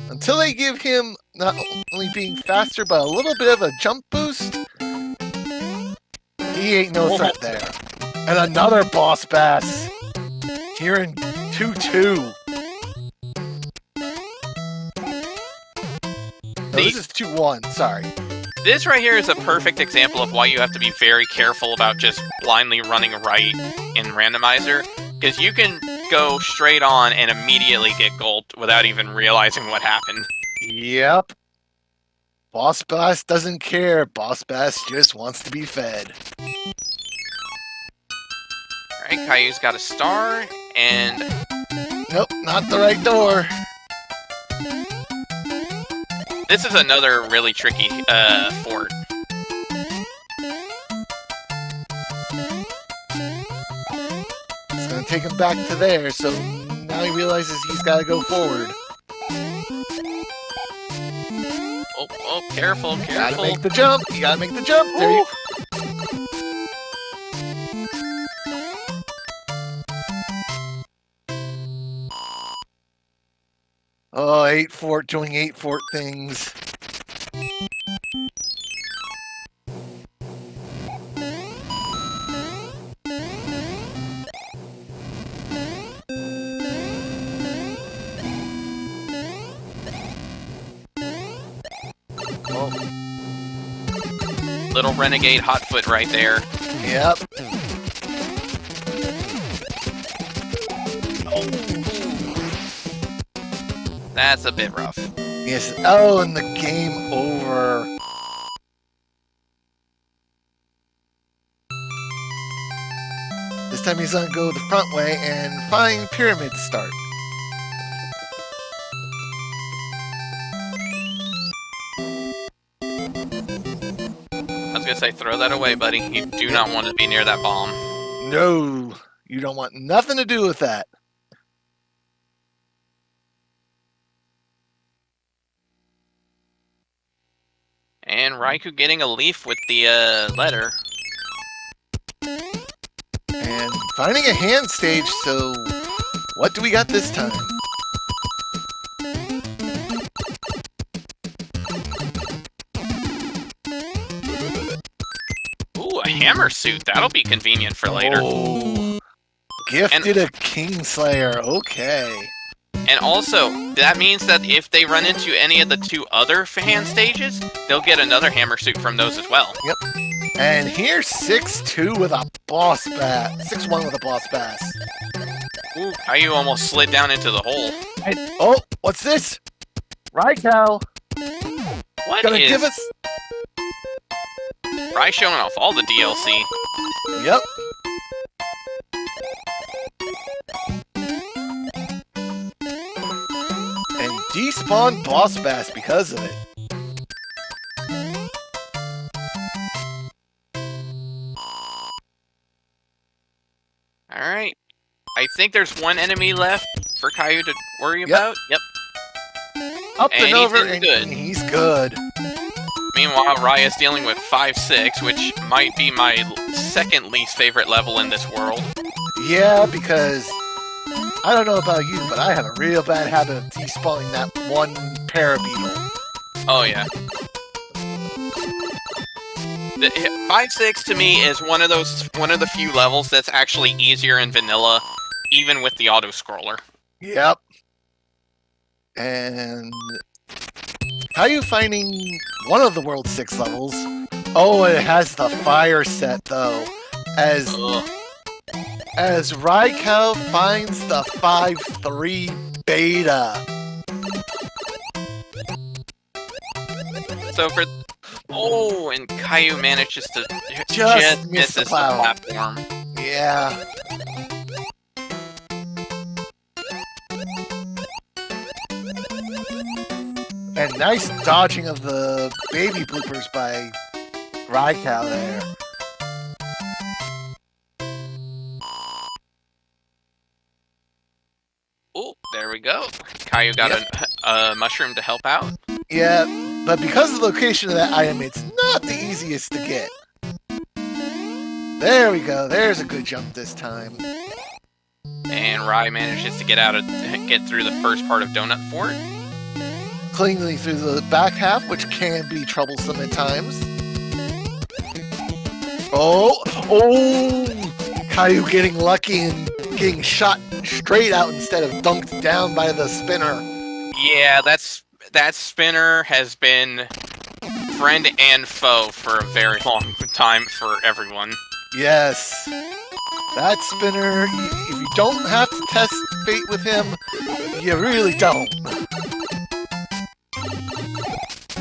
Until they give him not only being faster, but a little bit of a jump boost, he ain't no threat there. And another Boss Bass here in 2-2. No, this is 2-1, sorry. This right here is a perfect example of why you have to be very careful about just blindly running right in Randomizer, because you can go straight on and immediately get gulped without even realizing what happened. Yep. Boss Bass doesn't care. Boss Bass just wants to be fed. Alright, Caillou's got a star, and... Nope, not the right door. This is another really tricky fort. It's gonna take him back to there, so now he realizes he's gotta go forward. Oh, careful, careful. Gotta make the jump. You gotta make the jump. There you... Oh, 8 Fort doing 8 Fort things. Oh. Little renegade hotfoot right there. Yep. That's a bit rough. Yes. Oh, and the game over. This time he's gonna go the front way and find pyramid start. I was gonna say, throw that away, buddy. You do not want to be near that bomb. No, you don't want nothing to do with that. And Raikou getting a leaf with the letter. And finding a hand stage, so what do we got this time? Ooh, a hammer suit. That'll be convenient for later. Oh, gifted a Kingslayer. Okay. And also, that means that if they run into any of the two other hand stages, they'll get another hammer suit from those as well. Yep. And here's 6-2 with a boss bass. 6-1 with a boss bass. Ooh, Caillou almost slid down into the hole. Oh, what's this? Raikou. What Gonna is... give us... Rai showing off all the DLC. Yep. And despawn boss bass because of it. I think there's one enemy left for Caillou to worry about. Yep. Up and And he's over, doing and good. he's good. Meanwhile, Raya's dealing with 5-6, which might be my second least favorite level in this world. Yeah, because I don't know about you, but I have a real bad habit of despawning that one parabeetle. Oh yeah. The 5-6 to me is one of the few levels that's actually easier in vanilla, even with the auto scroller. Yep. And how are you finding one of the World 6 levels? Oh, it has the fire set though. As Raikou finds the 5-3 beta. So for and Caillou manages to Just misses the platform. Yeah. And nice dodging of the baby bloopers by Raikou there. Oh, there we go. Caillou got a mushroom to help out. Yeah, but because of the location of that item, it's not the easiest to get. There we go. There's a good jump this time. And Rai manages to get through the first part of Donut Fort. Cleanly through the back half, which can be troublesome at times. Oh! Caillou getting lucky and getting shot straight out instead of dunked down by the spinner. Yeah, that spinner has been friend and foe for a very long time for everyone. Yes. That spinner, if you don't have to test fate with him, you really don't.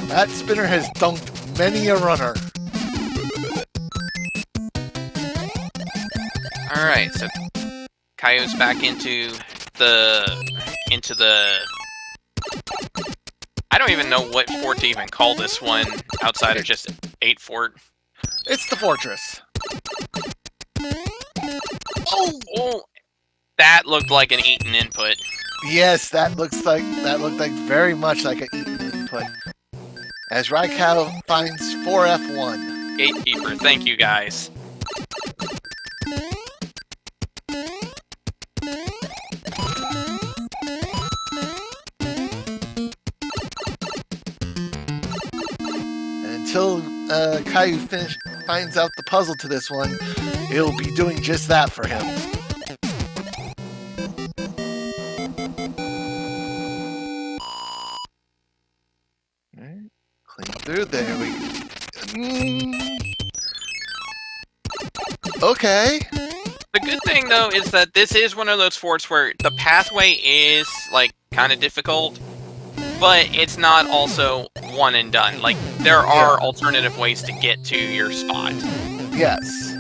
That spinner has dunked many a runner. Alright, so Caillou's back into the I don't even know what fort to even call this one outside of just 8 fort. It's the fortress. Oh, that looked like an Eaton input. Yes, that looked like very much like an Eaton input. As Raikou finds 4F1. Gatekeeper, thank you guys. Until Caillou finds out the puzzle to this one, it'll be doing just that for him. Alright, clean through, there we go. Okay. The good thing, though, is that this is one of those forts where the pathway is, like, kind of difficult, but it's not also one and done. Like, there are alternative ways to get to your spot. Yes.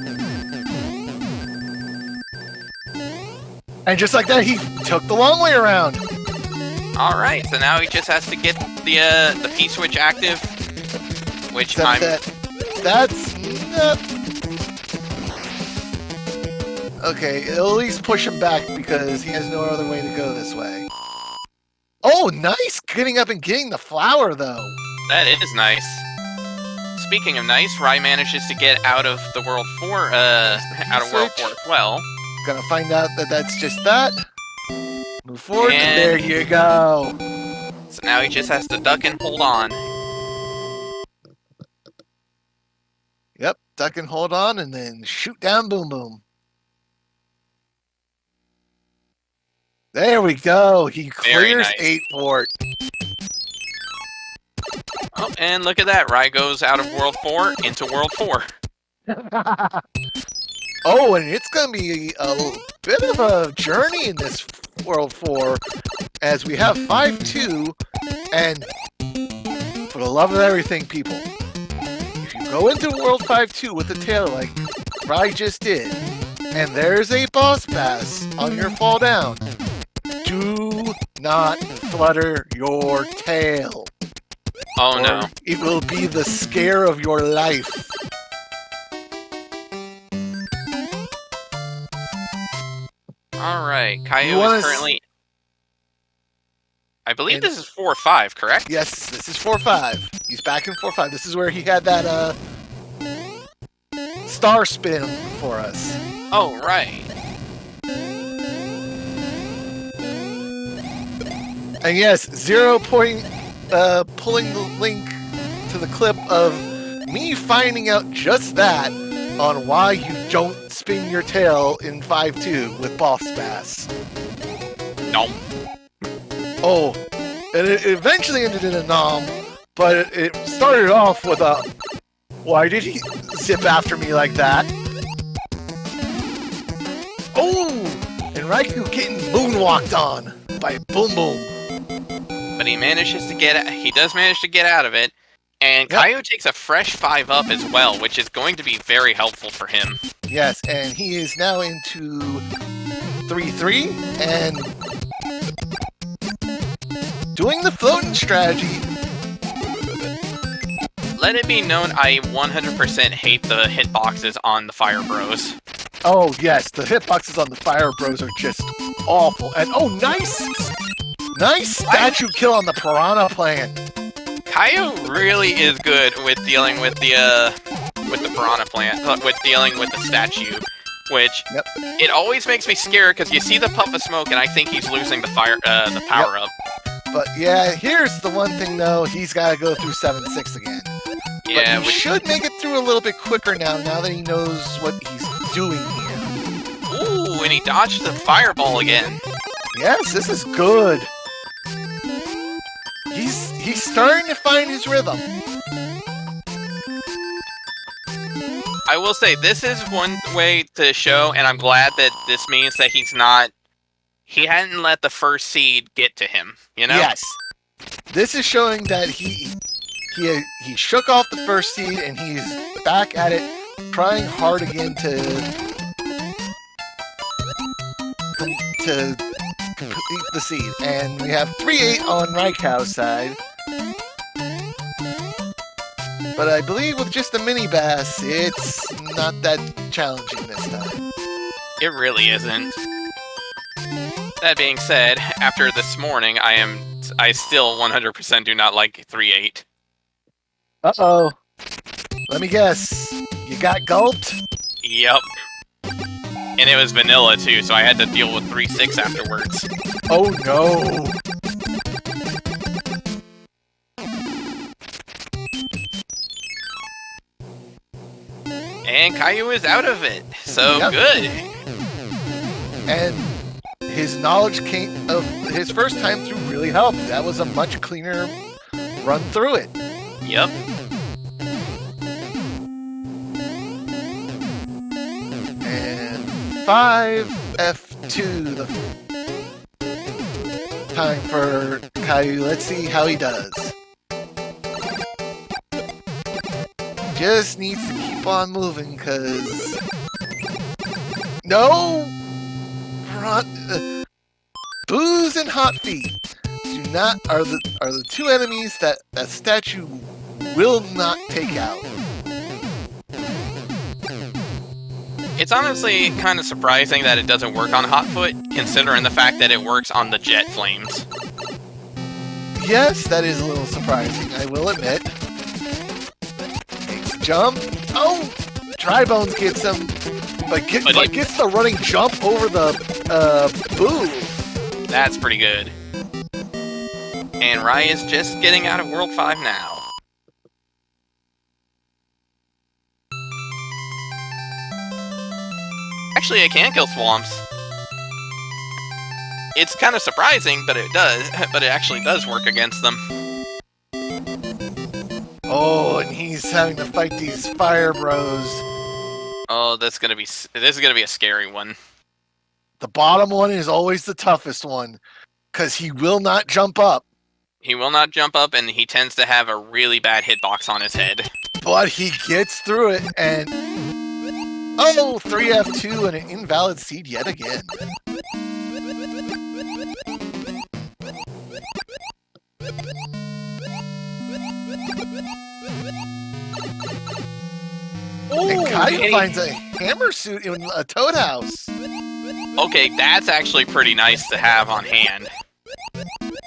And just like that, he took the long way around. Alright, so now he just has to get the P-switch active, which that's... Okay, it'll at least push him back because he has no other way to go this way. Oh, nice! Getting up and getting the flower, though. That is nice. Speaking of nice, Rai manages to get out of the World 4, out of World 4 as well. Gonna find out that that's just that. Move forward, and there you go. So now he just has to duck and hold on. Yep, duck and hold on, and then shoot down Boom Boom. There we go. He clears 8 fort. Oh, and look at that. Rai goes out of World 4 into World 4. Oh, and it's going to be a bit of a journey in this World 4, as we have 5-2, and for the love of everything, people, if you go into World 5-2 with a tail like Rai just did, and there's a boss pass on your fall down, do not flutter your tail. Oh no. It will be the scare of your life. All right, You Caio wanna is s- currently. I believe And- this is 4-5, correct? Yes, this is 4-5. He's back in 4-5. This is where he had that star spin for us. Oh, right. And yes, 0 point pulling the link to the clip of me finding out just that on why you don't spin your tail in 5-2 with Boss Bass. No. Oh, and it eventually ended in a nom, but it started off with a, why did he zip after me like that? Oh, and Raikou getting moonwalked on by Boom Boom. But he manages to get. He does manage to get out of it, and Yep. Caio takes a fresh 5-up as well, which is going to be very helpful for him. Yes, and he is now into 3-3 and doing the floating strategy. Let it be known, I 100% hate the hitboxes on the Fire Bros. Oh yes, the hitboxes on the Fire Bros are just awful. And oh, nice statue kill on the Piranha Plant. Caio really is good with dealing with the Piranha Plant, with dealing with the statue, which Yep. it always makes me scared because you see the puff of smoke and I think he's losing the power up. But yeah, here's the one thing though, he's got to go through 7-6 again. Yeah, But he which, should make it through a little bit quicker now that he knows what he's doing here. ooh, and he dodged the fireball again. Yes, this is good. He's starting to find his rhythm. I will say, this is one way to show, and I'm glad that this means that he hadn't let the first seed get to him, you know? Yes. This is showing that he shook off the first seed and he's back at it, trying hard again to complete the seed. And we have 3-8 on Raikou's side. But I believe with just a mini bass, it's not that challenging this time. It really isn't. That being said, after this morning, I still 100% do not like 3-8. Uh-oh. Let me guess. You got gulped? Yep. And it was vanilla too, so I had to deal with 3-6 afterwards. Oh no. And Caillou is out of it, so Yep. good. And his knowledge of his first time through really helped. That was a much cleaner run through it. Yep. And 5F2 the time for Caillou. Let's see how he does. Just needs to keep on moving, cause no Booze and Hot Feet are the two enemies that a statue will not take out. It's honestly kind of surprising that it doesn't work on Hotfoot, considering the fact that it works on the jet flames. Yes, that is a little surprising, I will admit. Makes a jump. Oh! Drybones gets him, but gets the running jump over the Boo. That's pretty good. And Rai is just getting out of World 5 now. Actually, it can kill swamps. It's kind of surprising, but it does. But it actually does work against them. Oh, and he's having to fight these fire bros. Oh, this is gonna be a scary one. The bottom one is always the toughest one, because he will not jump up. He will not jump up, and he tends to have a really bad hitbox on his head. But he gets through it, and oh, 3F2 and an invalid seed yet again. And Caillou finds a hammer suit in a toad house. Okay, that's actually pretty nice to have on hand.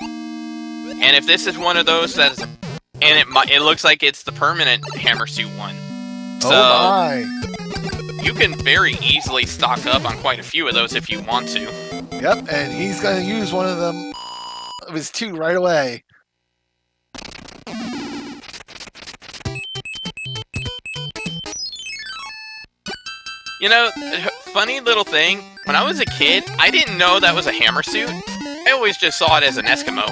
And if this is one of those that's... And it looks like it's the permanent hammer suit one. So, Oh my. you can very easily stock up on quite a few of those if you want to. Yep, and he's going to use one of them, of his 2 right away. You know, funny little thing, when I was a kid, I didn't know that was a hammer suit. I always just saw it as an Eskimo.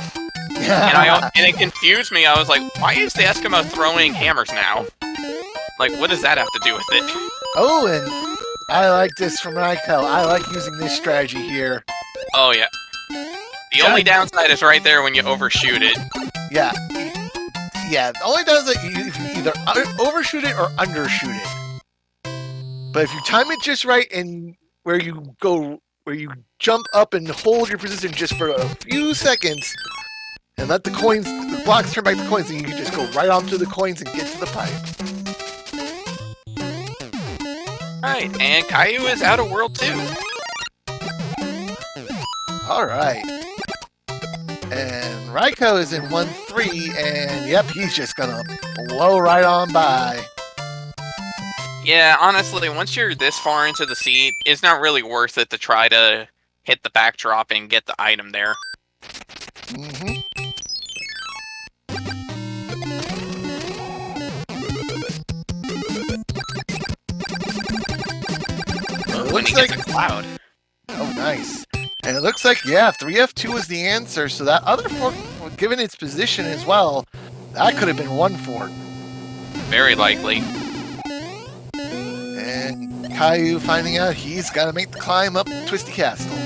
And it confused me. I was like, why is the Eskimo throwing hammers now? Like, what does that have to do with it? Oh, and I like this from Raikou. I like using this strategy here. Oh, yeah. The only downside is right there when you overshoot it. Yeah. Yeah, the only downside is if you either overshoot it or undershoot it. But if you time it just right and where you jump up and hold your position just for a few seconds and let the blocks turn back to coins, then you can just go right onto the coins and get to the pipe. Right, and Caillou is out of world too. Alright. And Raikou is in 1-3, and yep, he's just gonna blow right on by. Yeah, honestly, once you're this far into the seat, it's not really worth it to try to hit the backdrop and get the item there. Mm-hmm. When he gets a cloud. Oh, nice. And it looks like, yeah, 3F2 is the answer, so that other fork, given its position as well, that could have been 1 fork. Very likely. And Caillou finding out he's got to make the climb up Twisty Castle.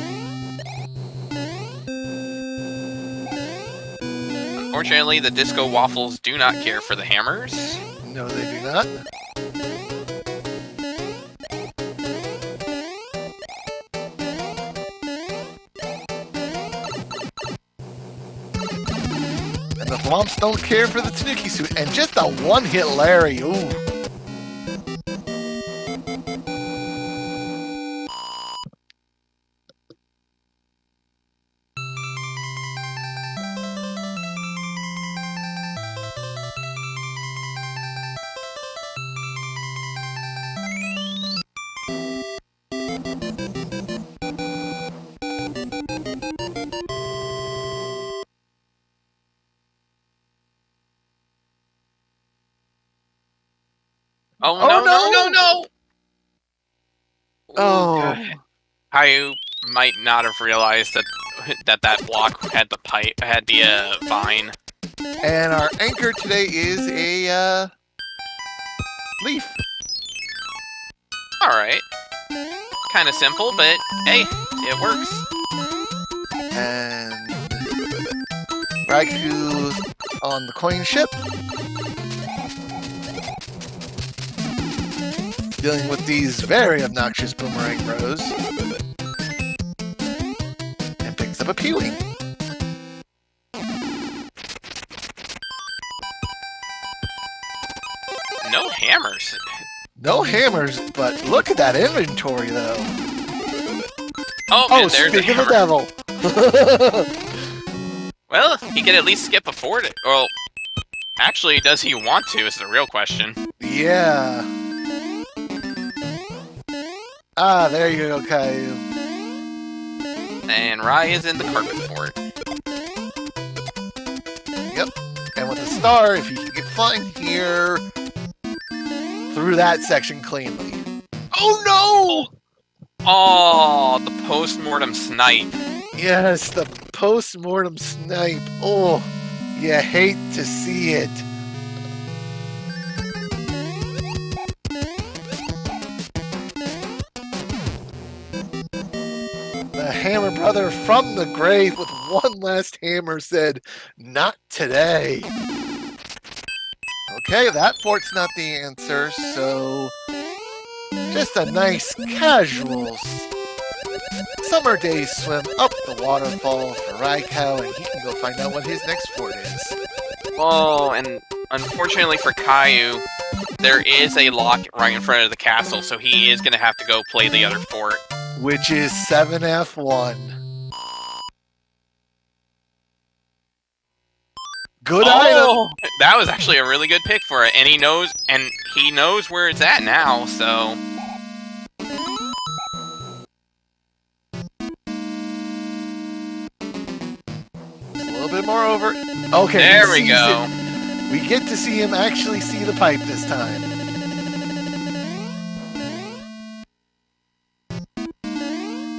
Unfortunately, the Disco Waffles do not care for the hammers. No, they do not. And the Thwomps don't care for the Tanuki suit. And just a one-hit Larry. Ooh. Oh, Oh, no! Oh. God. Caillou might not have realized that block had the pipe, had the vine. And our anchor today is a leaf. Alright. Kind of simple, but hey, it works. And Raikou on the coin ship. Dealing with these very obnoxious boomerang bros. And picks up a Pewing. No hammers. No hammers, but look at that inventory though. Oh, Oh, and there's speak a of the hammer. devil. Well, he can at least skip a forward. Well, actually, does he want to is the real question. Yeah. Ah, there you go, Caillou. And Rai is in the carpet fort. Yep. And with the star, if he can get flying here, through that section cleanly. Oh no! Oh, the post-mortem snipe. Yes, the post-mortem snipe. Oh, you hate to see it. The Hammer Brother from the grave with one last hammer said, "Not today." Okay, that fort's not the answer, so just a nice casual summer day swim up the waterfall for Raikou, and he can go find out what his next fort is. Oh, and unfortunately for Caillou, there is a lock right in front of the castle, so he is going to have to go play the other fort. which is 7F1. Good item. That was actually a really good pick for it, and he knows where it's at now. So Just a little bit more over. Okay, there we go. We get to see him actually see the pipe this time.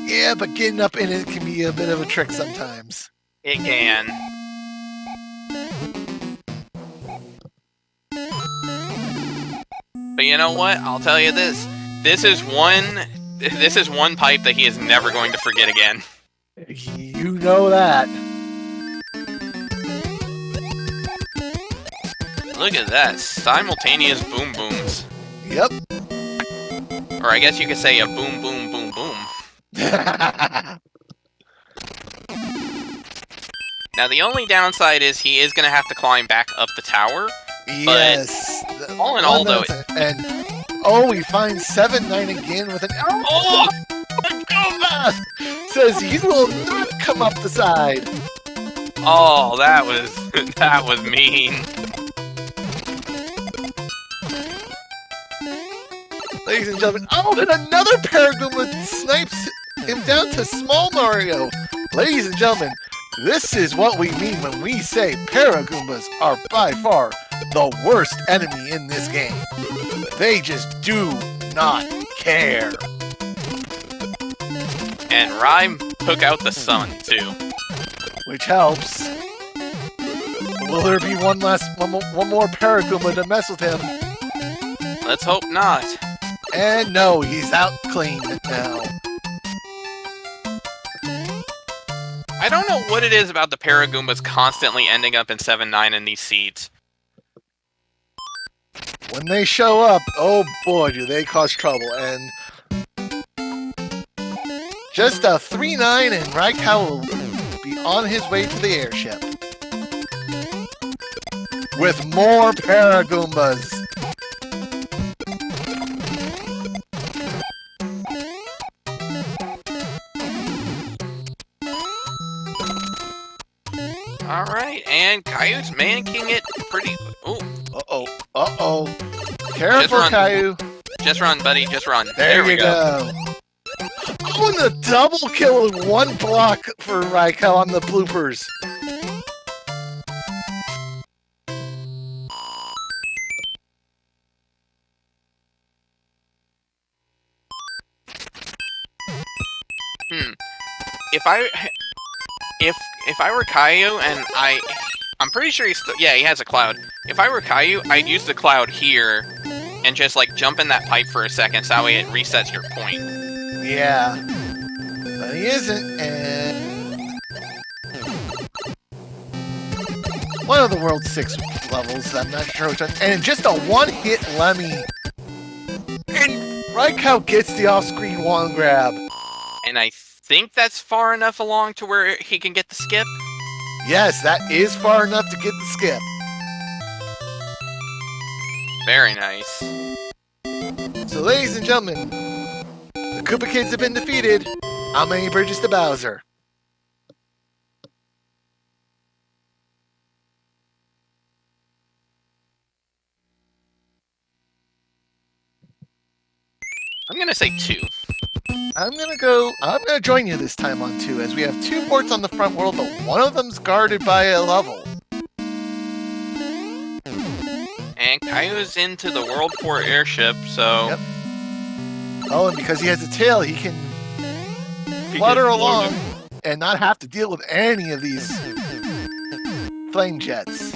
Yeah, but getting up in it can be a bit of a trick sometimes. It can. But you know what? I'll tell you this. This is one pipe that he is never going to forget again. You know that. Look at that. Simultaneous boom booms. Yep. Or I guess you could say a boom boom boom boom. Now the only downside is he is going to have to climb back up the tower. Yes. All in all, though, and we find 7-9 again with an says you will not come up the side. Oh, that was mean. Ladies and gentlemen, and another Paragoomba snipes him down to small Mario. Ladies and gentlemen, this is what we mean when we say Paragoombas are by far the worst enemy in this game. They just do not care. And Rhyme took out the sun, too. Which helps. Will there be one more Paragoomba to mess with him? Let's hope not. And no, he's out clean now. I don't know what it is about the Paragoombas constantly ending up in 7-9 in these seeds. When they show up, oh boy, do they cause trouble. And just a 3-9 and Raikou will be on his way to the airship. With more Paragoombas. Alright, and Caillou's manking it pretty... Ooh. Uh-oh. Careful, Caillou. Just run, buddy, just run. There we go. Oh, and the double kill with one block for Raikou on the bloopers. If I were Caillou and I'm pretty sure he has a cloud. If I were Caillou, I'd use the cloud here and just like jump in that pipe for a second so that way it resets your point. Yeah. But he isn't, and one of the world's 6 levels, I'm not sure which one, and just a one-hit Lemmy. And Raikou gets the off-screen wand grab. And I think that's far enough along to where he can get the skip. Yes, that is far enough to get the skip. Very nice. So, ladies and gentlemen, the Koopa Kids have been defeated. How many bridges to Bowser? I'm gonna say 2. I'm gonna join you this time on 2, as we have 2 forts on the front world, but one of them's guarded by a level. And Caillou's into the World 4 airship, so... Yep. Oh, and because he has a tail, he can flutter along and not have to deal with any of these flame jets.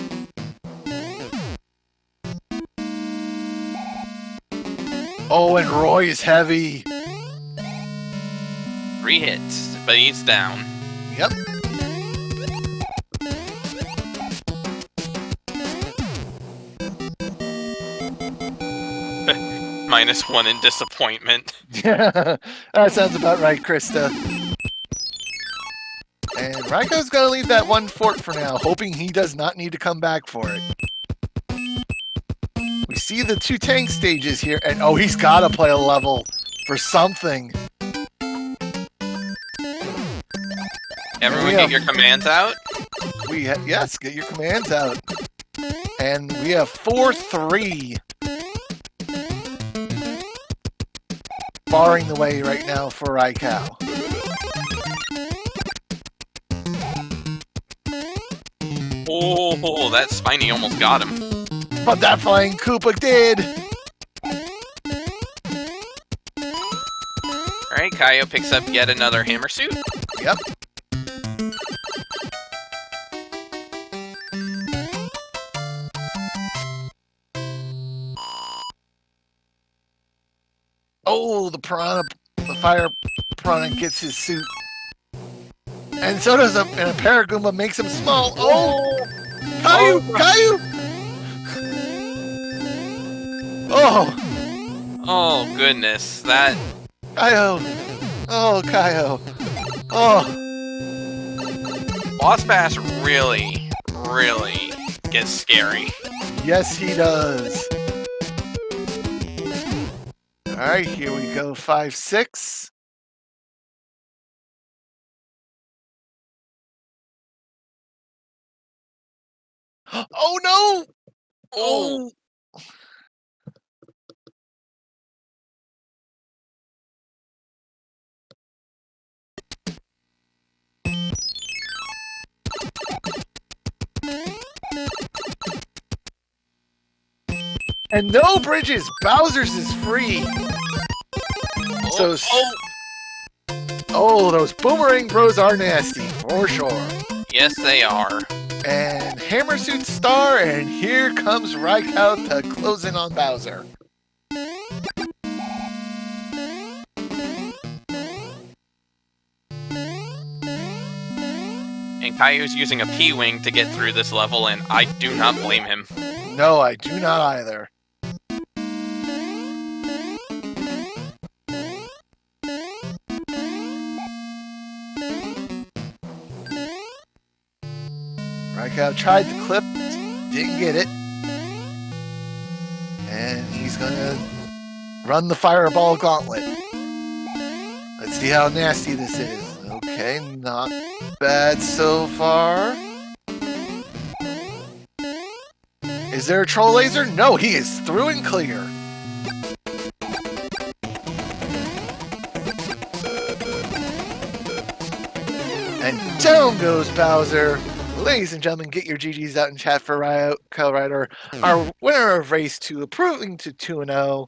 Oh, and Roy is heavy. 3 hits, but he's down. Yep. -1 in disappointment. That sounds about right, Krista. And Raikou's gonna leave that one fort for now, hoping he does not need to come back for it. We see the 2 tank stages here, and oh, he's gotta play a level for something. Everyone get your commands out. Yes, get your commands out. And we have 4-3. Barring the way right now for Raikau. Oh, that Spiny almost got him. But that flying Koopa did. Alright, Caio picks up yet another hammer suit. Yep. Oh, the fire piranha gets his suit. And so does a Paragoomba makes him small. Oh! Caillou! Oh! Oh, goodness. That... Caillou! Oh, Caillou! Oh! Boss Bass really, really gets scary. Yes, he does. Alright, here we go. 5-6. Oh no! Oh! And no bridges! Bowser's is free! So, those boomerang bros are nasty, for sure. Yes, they are. And Hammer Suit Star, and here comes Raikau to close in on Bowser. And Caillou's using a P-Wing to get through this level, and I do not blame him. No, I do not either. Raikau tried the clip, didn't get it. And he's gonna run the Fireball Gauntlet. Let's see how nasty this is. Okay, not bad so far. Is there a Troll Laser? No, he is through and clear. And down goes Bowser. Ladies and gentlemen, get your GGs out in chat for RaikouRider. Our winner of race 2, improving to 2-0.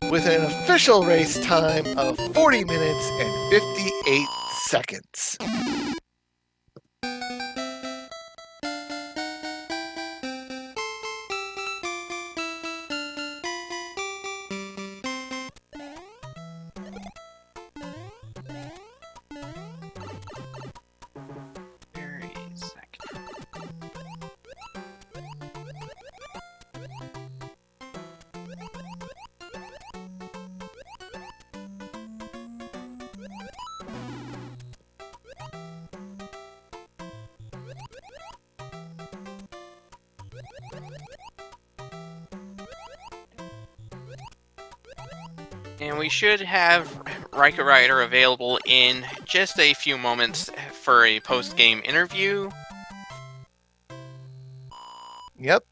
With an official race time of 40 minutes and 58 seconds. And we should have RaikouRider available in just a few moments for a post-game interview. Yep.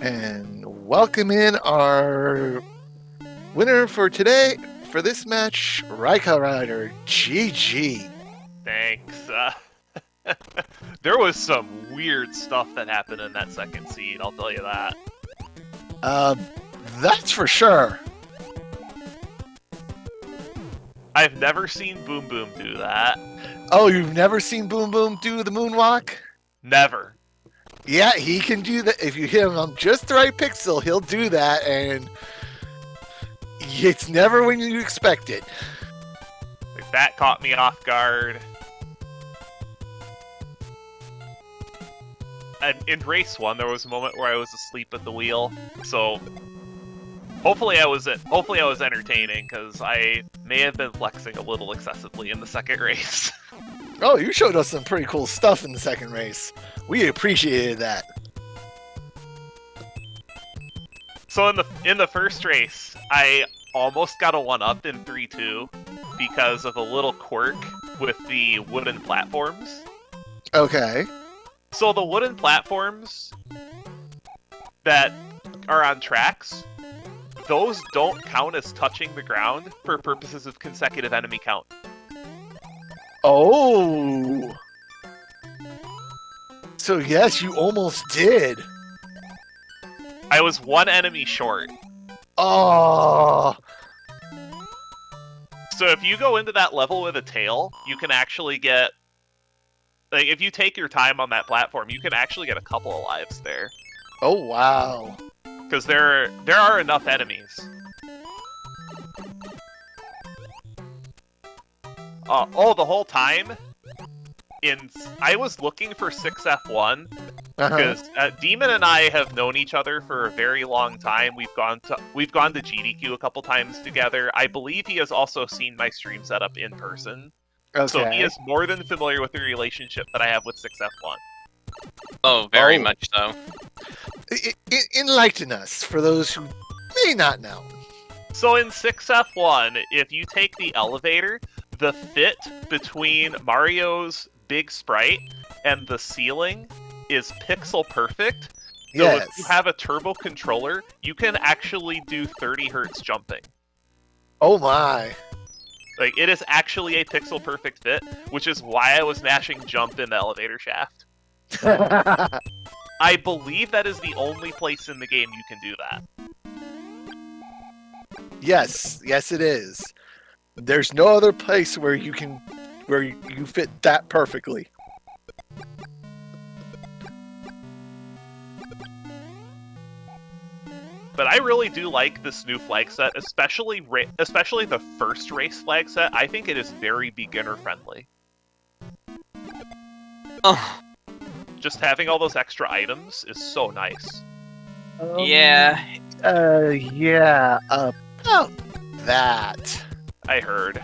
And welcome in our winner for today, for this match, RaikouRider. GG. Thanks. There was some weird stuff that happened in that second seed, I'll tell you that. That's for sure. I've never seen Boom Boom do that. Oh, you've never seen Boom Boom do the moonwalk? Never. Yeah, he can do that. If you hit him on just the right pixel, he'll do that, and it's never when you expect it. Like, that caught me off guard. And in race 1, there was a moment where I was asleep at the wheel, so hopefully I was entertaining, because I may have been flexing a little excessively in the second race. Oh, you showed us some pretty cool stuff in the second race. We appreciated that. So in the first race, I almost got a 1-up in 3-2 because of a little quirk with the wooden platforms. Okay. So the wooden platforms that are on tracks, those don't count as touching the ground for purposes of consecutive enemy count. Oh. So yes, you almost did. I was one enemy short. Oh. So if you go into that level with a tail, you can actually get... Like, if you take your time on that platform, you can actually get a couple of lives there. Oh, wow. Because there are enough enemies. The whole time, I was looking for 6F1, because Demon and I have known each other for a very long time. We've gone to GDQ a couple times together. I believe he has also seen my stream setup in person. Okay. So he is more than familiar with the relationship that I have with 6F1. Oh, very much so. Enlighten us, for those who may not know. So in 6F1, if you take the elevator, the fit between Mario's big sprite and the ceiling is pixel perfect. So Yes. if you have a turbo controller, you can actually do 30 hertz jumping. Oh my. Like, it is actually a pixel perfect fit, which is why I was mashing jump in the elevator shaft. I believe that is the only place in the game you can do that. Yes, it is. There's no other place where you fit that perfectly. But I really do like this new flag set, especially the first race flag set. I think it is very beginner friendly. Oh, Just having all those extra items is so nice. yeah. Yeah. About that. I heard.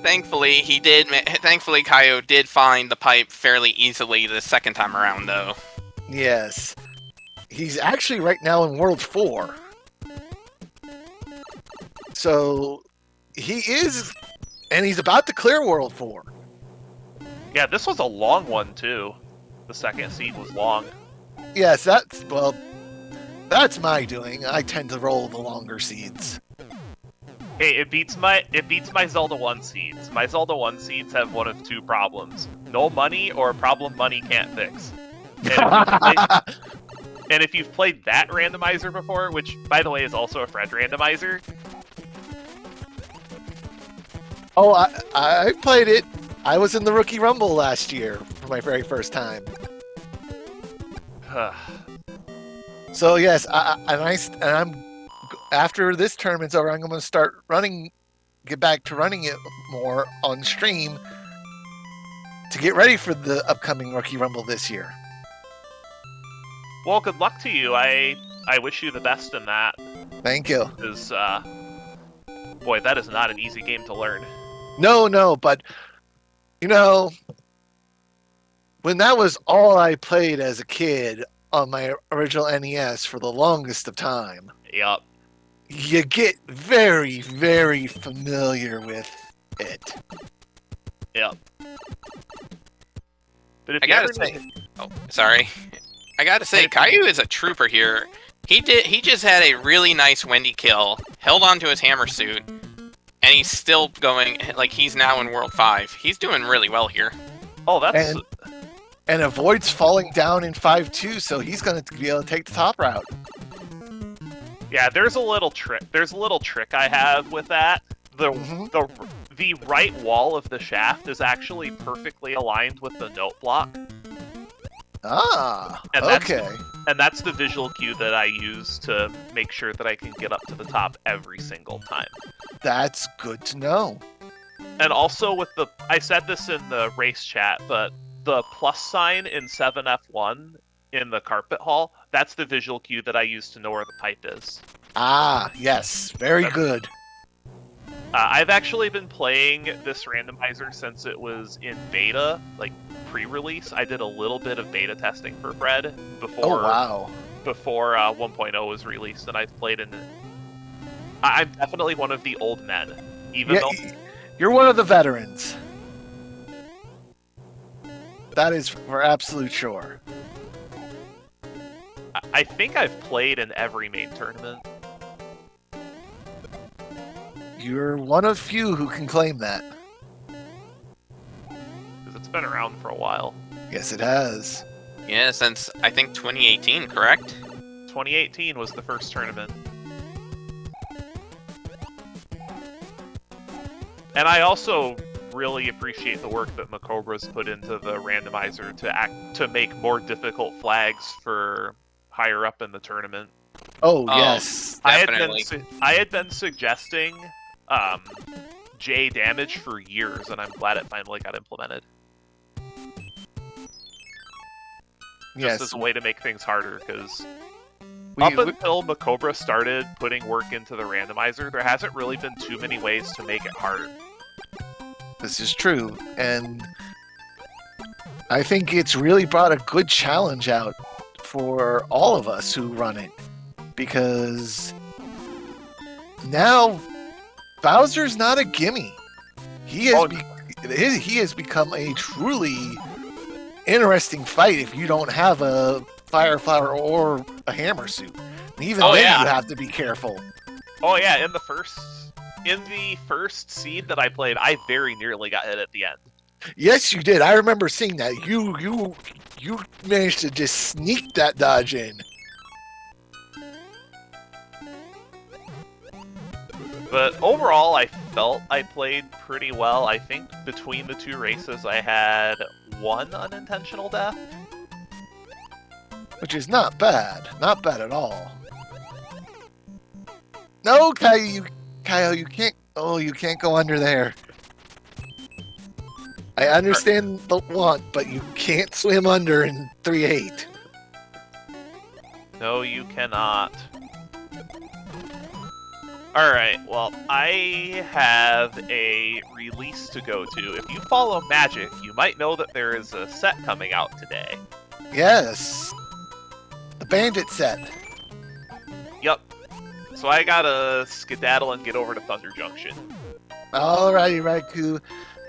Thankfully, Thankfully, Caio did find the pipe fairly easily the second time around, though. Yes. He's actually right now in World 4. So he is, and he's about to clear World 4. Yeah, this was a long one too. The second seed was long. Yes, that's my doing. I tend to roll the longer seeds. Hey, it beats my Zelda 1 seeds. My Zelda 1 seeds have one of two problems. No money or a problem money can't fix. And if you've played that randomizer before, which, by the way, is also a Fred randomizer... Oh, I played it. I was in the Rookie Rumble last year for my very first time. So yes, I'm after this tournament's over, I'm going to get back to running it more on stream to get ready for the upcoming Rookie Rumble this year. Well, good luck to you. I wish you the best in that. Thank you. Because, boy, that is not an easy game to learn. No, but you know, when that was all I played as a kid on my original NES for the longest of time, Yup. you get very, very familiar with it. Yep. But if I you gotta ever say, need- sorry. I gotta say, Caillou is a trooper here. He just had a really nice Wendy kill, held onto his hammer suit, and he's still going, like, he's now in World 5. He's doing really well here. Oh, that's... And avoids falling down in 5-2, so he's going to be able to take the top route. Yeah, there's a little trick. There's a little trick I have with that. The right wall of the shaft is actually perfectly aligned with the note block. Ah, And okay. that's the visual cue that I use to make sure that I can get up to the top every single time. That's good to know. And also with I said this in the race chat, but the plus sign in 7F1 in the carpet hall, that's the visual cue that I use to know where the pipe is. Ah, yes. Very good. I've actually been playing this randomizer since it was in beta, like pre-release. I did a little bit of beta testing for Fred before. Oh wow! Before 1.0 was released, and I've played in it. I'm definitely one of the old men, even though you're one of the veterans. That is for absolute sure. I think I've played in every main tournament. You're one of few who can claim that. Because it's been around for a while. Yes, it has. Yeah, since I think 2018, correct? 2018 was the first tournament. And I also really appreciate the work that Macobra's put into the randomizer to make more difficult flags for higher up in the tournament. Oh yes, definitely. I had been suggesting J damage for years, and I'm glad it finally got implemented. Just as a way to make things harder, because until Macobra started putting work into the randomizer, there hasn't really been too many ways to make it harder. This is true, and I think it's really brought a good challenge out for all of us who run it, because now Bowser's not a gimme. He has become a truly interesting fight if you don't have a fire flower or a hammer suit. And even then you have to be careful. Oh yeah, in the first seed that I played, I very nearly got hit at the end. Yes, you did. I remember seeing that. You managed to just sneak that dodge in. But overall, I felt I played pretty well. I think between the two races, I had one unintentional death. Which is not bad. Not bad at all. No, Caio, you can't. Oh, you can't go under there. I understand the want, but you can't swim under in 3-8. No, you cannot. Alright, well, I have a release to go to. If you follow Magic, you might know that there is a set coming out today. Yes. The Bandit set. Yep. So I gotta skedaddle and get over to Thunder Junction. Alrighty, Raikou.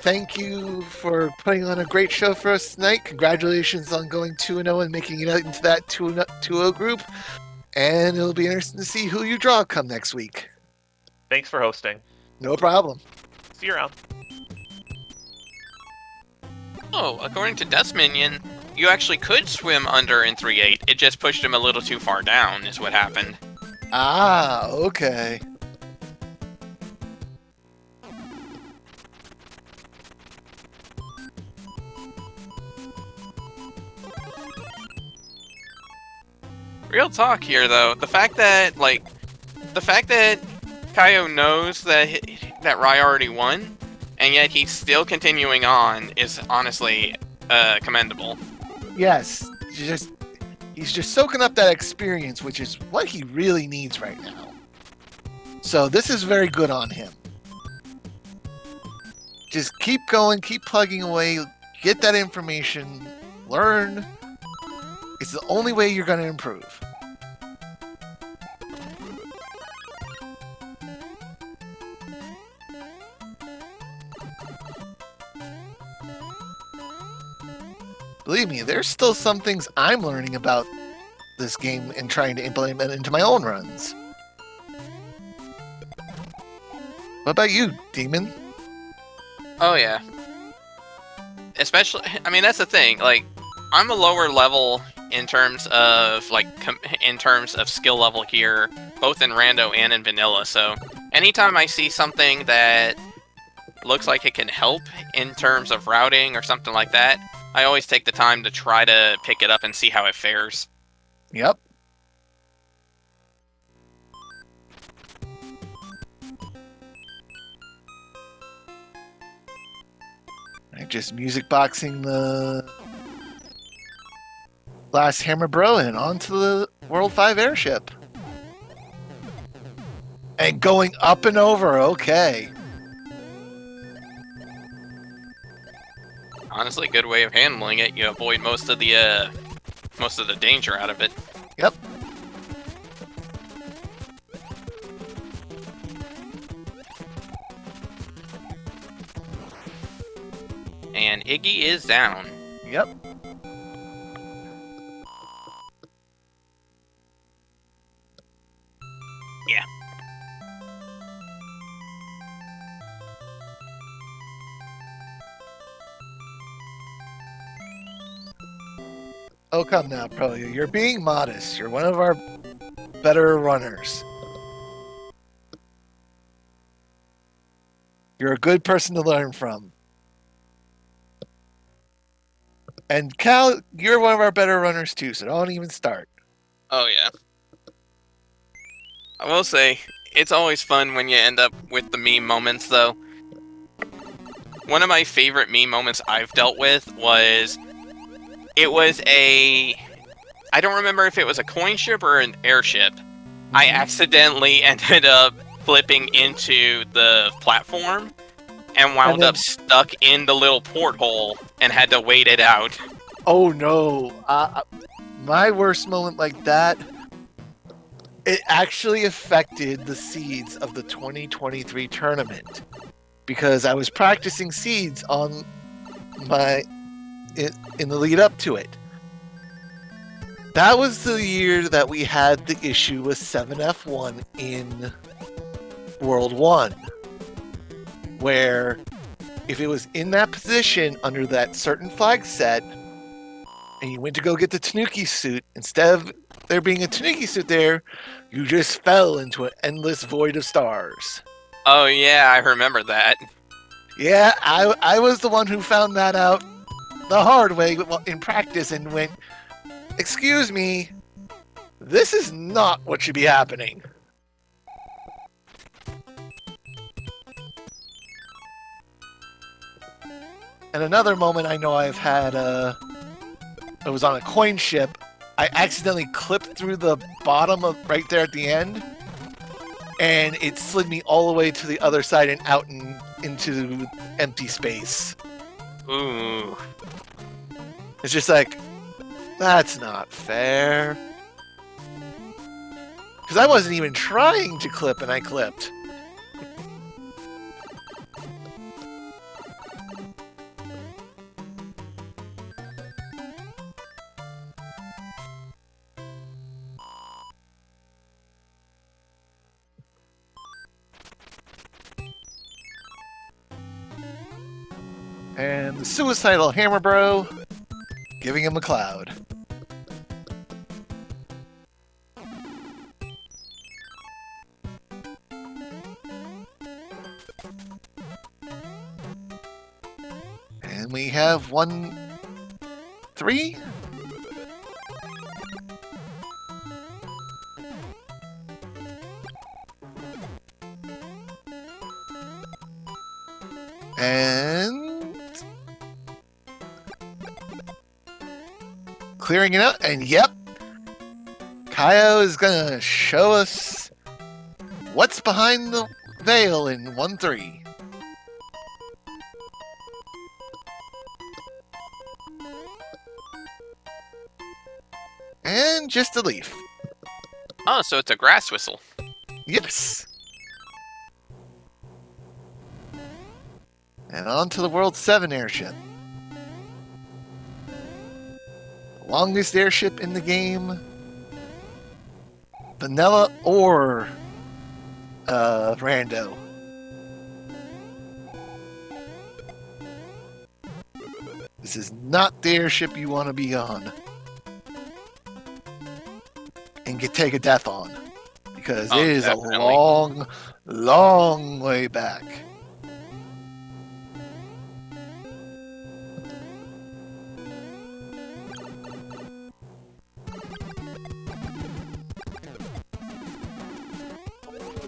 Thank you for putting on a great show for us tonight. Congratulations on going 2-0 and making it out into that 2-0 group. And it'll be interesting to see who you draw come next week. Thanks for hosting. No problem. See you around. Oh, according to Dust Minion, you actually could swim under in 3-8. It just pushed him a little too far down, is what happened. Ah, okay. Real talk here, though. The fact that Caio knows that Rai already won, and yet he's still continuing on, is honestly commendable. Yes, he's just soaking up that experience, which is what he really needs right now. So this is very good on him. Just keep going, keep plugging away, get that information, learn. It's the only way you're going to improve. Believe me, there's still some things I'm learning about this game and trying to implement into my own runs. What about you, Demon? Oh yeah. Especially, I mean, that's the thing. Like, I'm a lower level in terms of skill level here, both in rando and in vanilla. So anytime I see something that looks like it can help in terms of routing or something like that, I always take the time to try to pick it up and see how it fares. Yep. Just music boxing the last Hammer Bro and onto the World 5 airship. And going up and over, okay. Honestly, good way of handling it. You avoid most of the danger out of it. Yep. And Iggy is down. Yep. Yeah. Oh, come now, Pro. You're being modest. You're one of our better runners. You're a good person to learn from. And Cal, you're one of our better runners too, so don't even start. Oh, yeah. I will say, it's always fun when you end up with the meme moments, though. One of my favorite meme moments I've dealt with was... It was a... I don't remember if it was a coin ship or an airship. I accidentally ended up flipping into the platform and wound up stuck in the little porthole and had to wait it out. Oh no. My worst moment like that, it actually affected the seeds of the 2023 tournament because I was practicing seeds on in the lead up to it. That was the year that we had the issue with 7F1 in World 1, where if it was in that position under that certain flag set, and you went to go get the Tanuki suit, instead of there being a Tanuki suit there, you just fell into an endless void of stars. Oh yeah, I remember that. Yeah, I was the one who found that out the hard way in practice and went, excuse me, this is not what should be happening. And another moment I know I've had, it was on a coin ship. I accidentally clipped through the bottom of right there at the end, and it slid me all the way to the other side and out and into empty space. Ooh. It's just like, that's not fair. Because I wasn't even trying to clip, and I clipped. And the suicidal hammer bro giving him a cloud. And we have 1-3. And clearing it out, and yep, Caio is gonna show us what's behind the veil in 1-3. And just a leaf. Oh, so it's a grass whistle. Yes. And on to the World 7 airship. Longest airship in the game. Vanilla or Rando. This is not the airship you want to be on. And take a death on. Because it is definitely. a long, long way back.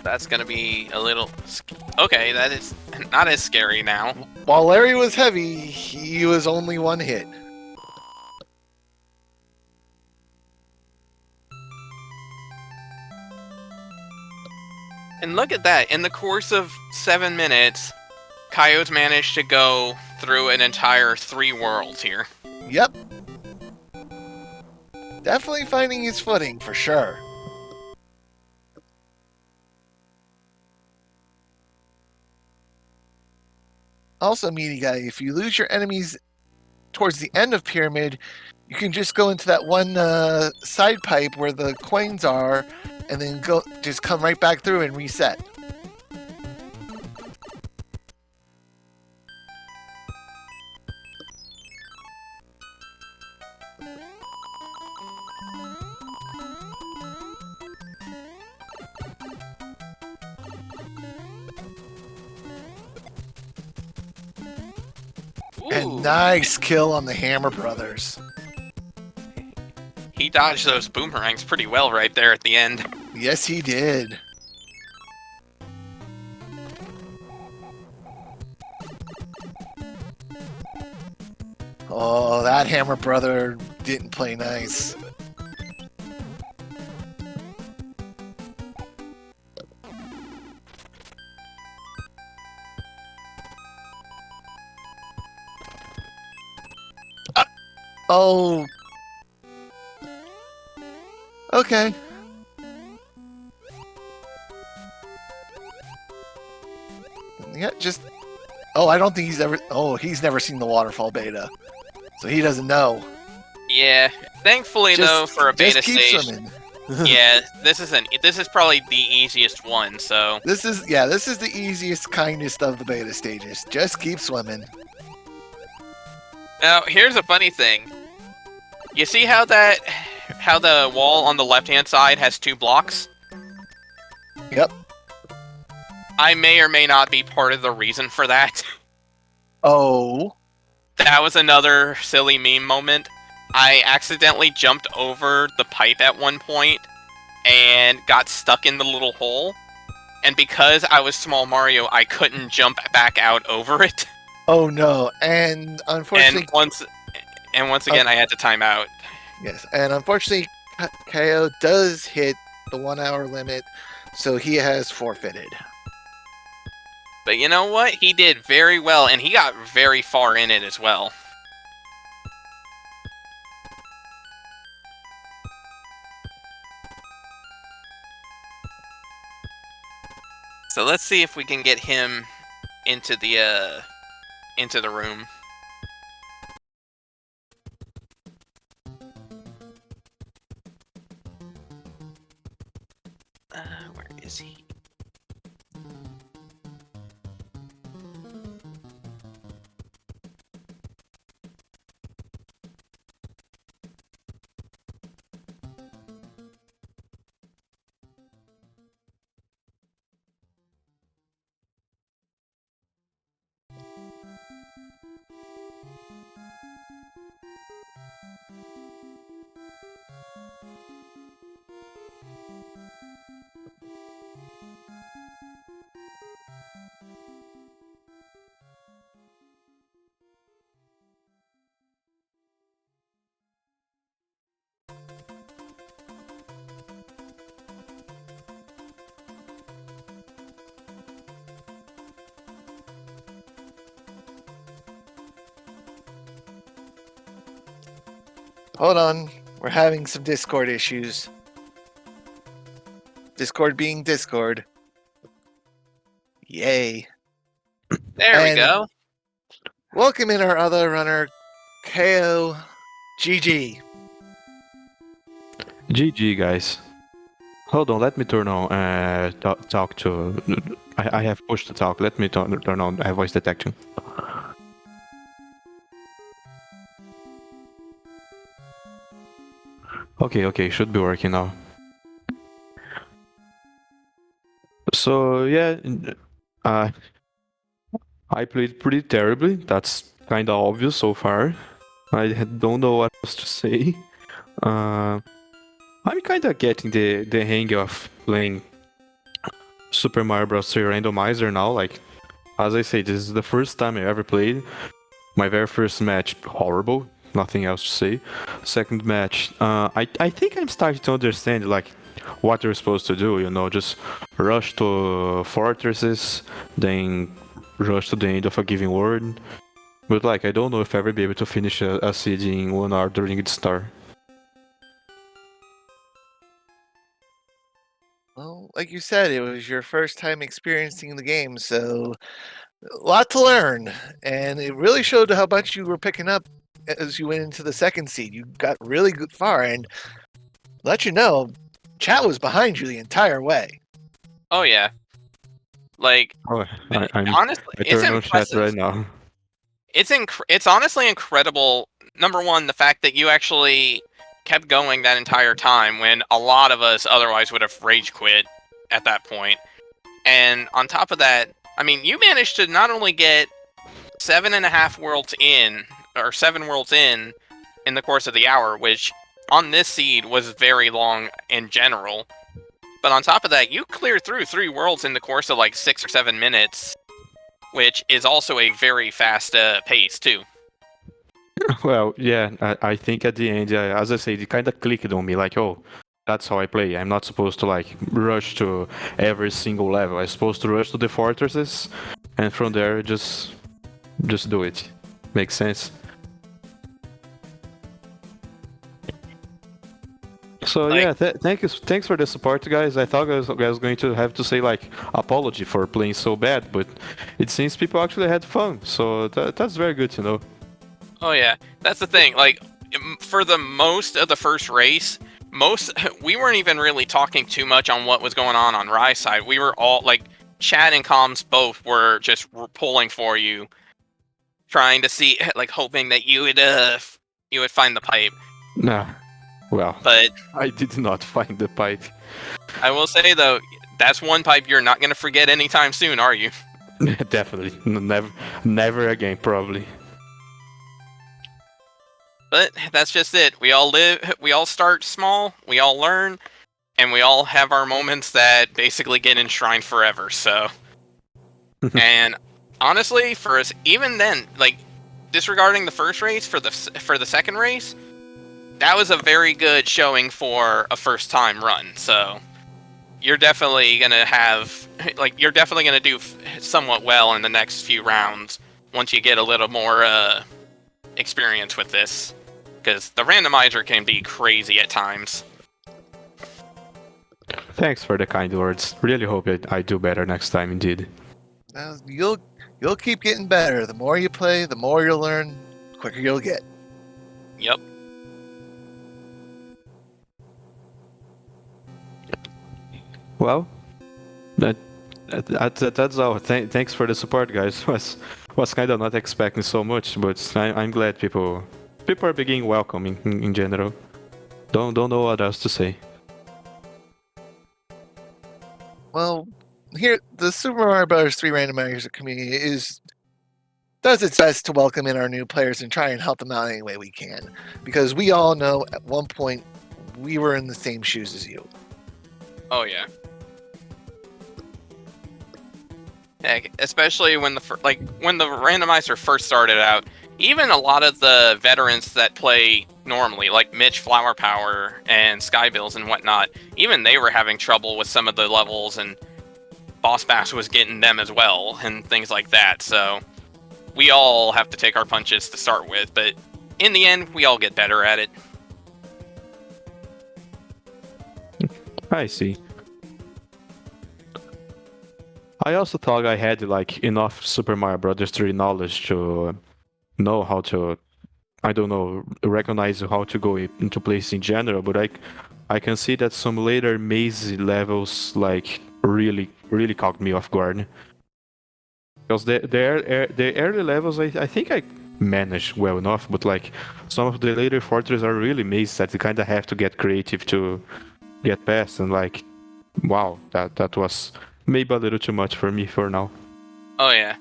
That's gonna be a little... Okay, that is not as scary now. While Larry was heavy, he was only one hit. And look at that, in the course of 7 minutes, Caio's managed to go through an entire 3 worlds here. Yep. Definitely finding his footing, for sure. Also, Meaty Guy, if you lose your enemies towards the end of Pyramid, you can just go into that one side pipe where the coins are, and then just come right back through and reset. And nice kill on the Hammer Brothers. He dodged those boomerangs pretty well right there at the end. Yes, he did. Oh, that Hammer Brother didn't play nice. Oh. Okay. Yeah, just... Oh, I don't think he's ever... Oh, he's never seen the Waterfall beta. So he doesn't know. Yeah. Thankfully, though, for a beta stage... swimming. Yeah, this is probably the easiest one, so... This is the easiest, kindest of the beta stages. Just keep swimming. Now, here's a funny thing. You see how the wall on the left-hand side has 2 blocks? Yep. I may or may not be part of the reason for that. Oh. That was another silly meme moment. I accidentally jumped over the pipe at one point and got stuck in the little hole. And because I was Small Mario, I couldn't jump back out over it. Oh no! And unfortunately, and once again, I had to time out. Yes, and unfortunately, Caio does hit the 1 hour limit, so he has forfeited. But you know what? He did very well, and he got very far in it as well. So let's see if we can get him into the room. Where is he? Hold on, we're having some Discord issues. Discord being Discord. Yay. There we go. Welcome in our other runner, CaioXG. GG, guys. Hold on, let me turn on talk to... I have pushed the talk. Let me turn on voice detection. Okay, should be working now. So yeah, I played pretty terribly. That's kind of obvious so far. I don't know what else to say. I'm kind of getting the hang of playing Super Mario Bros. 3 Randomizer now. Like, as I say, this is the first time I ever played. My very first match, horrible. Nothing else to say. Second match, I think I'm starting to understand like what you're supposed to do. You know, just rush to fortresses, then rush to the end of a given world. But like, I don't know if I will be able to finish a seed in 1 hour during its start. Well, like you said, it was your first time experiencing the game, so a lot to learn. And it really showed how much you were picking up as you went into the second seed. You got really good far, and let you know, chat was behind you the entire way. Oh yeah, like Oh, I'm honestly, I it's turn on chat impressive. right now. It's honestly incredible. Number one, the fact that you actually kept going that entire time when a lot of us otherwise would have rage quit at that point. And on top of that, I mean, you managed to not only get 7.5 worlds in, or 7 worlds in the course of the hour, which on this seed was very long in general. But on top of that, you cleared through 3 worlds in the course of like 6 or 7 minutes, which is also a very fast pace too. Well, yeah, I think at the end, as I said, it kind of clicked on me, like, oh, that's how I play. I'm not supposed to like rush to every single level. I'm supposed to rush to the fortresses, and from there just do it. Makes sense. So Like- yeah, thanks for the support, guys. I thought I was going to have to say like apology for playing so bad, but it seems people actually had fun. So that's very good to know. Oh yeah, that's the thing. Like, for the most of the first race, we weren't even really talking too much on what was going on Rye's side. We were all like, Chad and Comms both were just pulling for you, trying to see, like, hoping that you would find the pipe. Nah, well, But I did not find the pipe. I will say though, that's one pipe you're not gonna forget anytime soon, are you? Definitely, never again, probably. But that's just it. We all start small, we all learn, and we all have our moments that basically get enshrined forever, so. And honestly, for us, even then, like, disregarding the first race, for the second race, that was a very good showing for a first time run, so. You're definitely gonna do somewhat well in the next few rounds once you get a little more experience with this, because the randomizer can be crazy at times. Thanks for the kind words. Really hope I do better next time, indeed. You'll keep getting better. The more you play, the more you'll learn, the quicker you'll get. Yep. Well, that's all. Thanks for the support, guys. Was kind of not expecting so much, but I'm glad people are being welcoming in general. Don't know what else to say. Well, here the Super Mario Bros. 3 Randomizer community does its best to welcome in our new players and try and help them out any way we can, because we all know at one point we were in the same shoes as you. Oh yeah. Heck, especially when the randomizer first started out, even a lot of the veterans that play normally, like Mitch, Flower Power, and Skybills and whatnot, even they were having trouble with some of the levels, and Boss Bass was getting them as well, and things like that. So we all have to take our punches to start with, but in the end, we all get better at it. I see. I also thought I had like enough Super Mario Bros. 3 knowledge to know how to, I don't know, recognize how to go into place in general, but I can see that some later maze levels like really caught me off guard. Because the early levels, I think I managed well enough, but like some of the later fortresses are really mazes that you kind of have to get creative to get past, and like, wow, that was maybe a little too much for me for now. Oh yeah.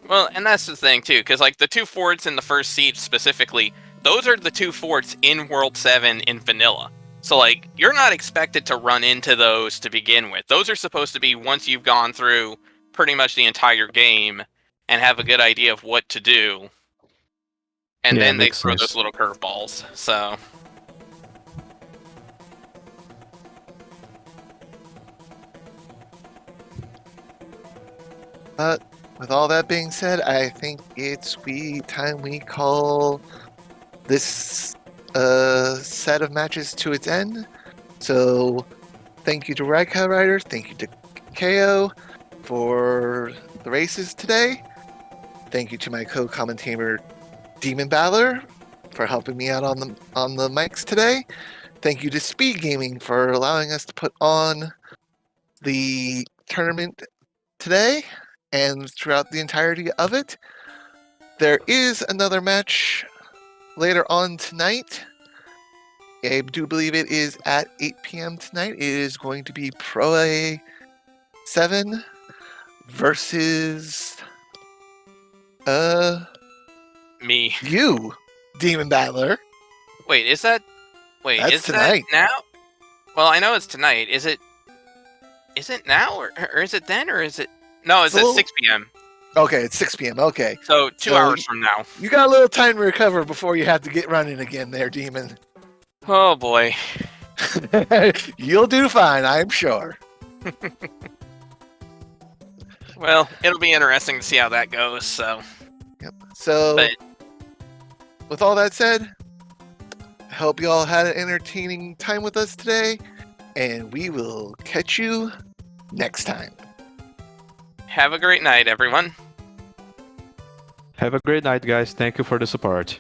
Well, and that's the thing too, because like the 2 forts in the first seed specifically, those are the 2 forts in World 7 in vanilla. So like, you're not expected to run into those to begin with. Those are supposed to be once you've gone through pretty much the entire game and have a good idea of what to do. And Yeah, then they makes throw sense. those little curveballs. So with all that being said, I think it's time we call this set of matches to its end. So, thank you to RaikouRider, thank you to Caio for the races today. Thank you to my co-commentator Demon Battler for helping me out on the mics today. Thank you to SpeedGaming for allowing us to put on the tournament today and throughout the entirety of it. There is another match later on tonight. I do believe it is at 8 p.m. tonight. It is going to be Pro A 7 versus Me. you, Demon Battler. Wait, is that That's tonight. now? Well, I know it's tonight. Is it now or is it then or is it? No, it's at 6 p.m. Okay, it's 6 p.m. Okay. So 2 hours from now. You got a little time to recover before you have to get running again there, Demon. Oh boy. You'll do fine, I'm sure. Well, it'll be interesting to see how that goes, so. Yep. So, But- with all that said, I hope you all had an entertaining time with us today, and we will catch you next time. Have a great night, everyone. Have a great night, guys. Thank you for the support.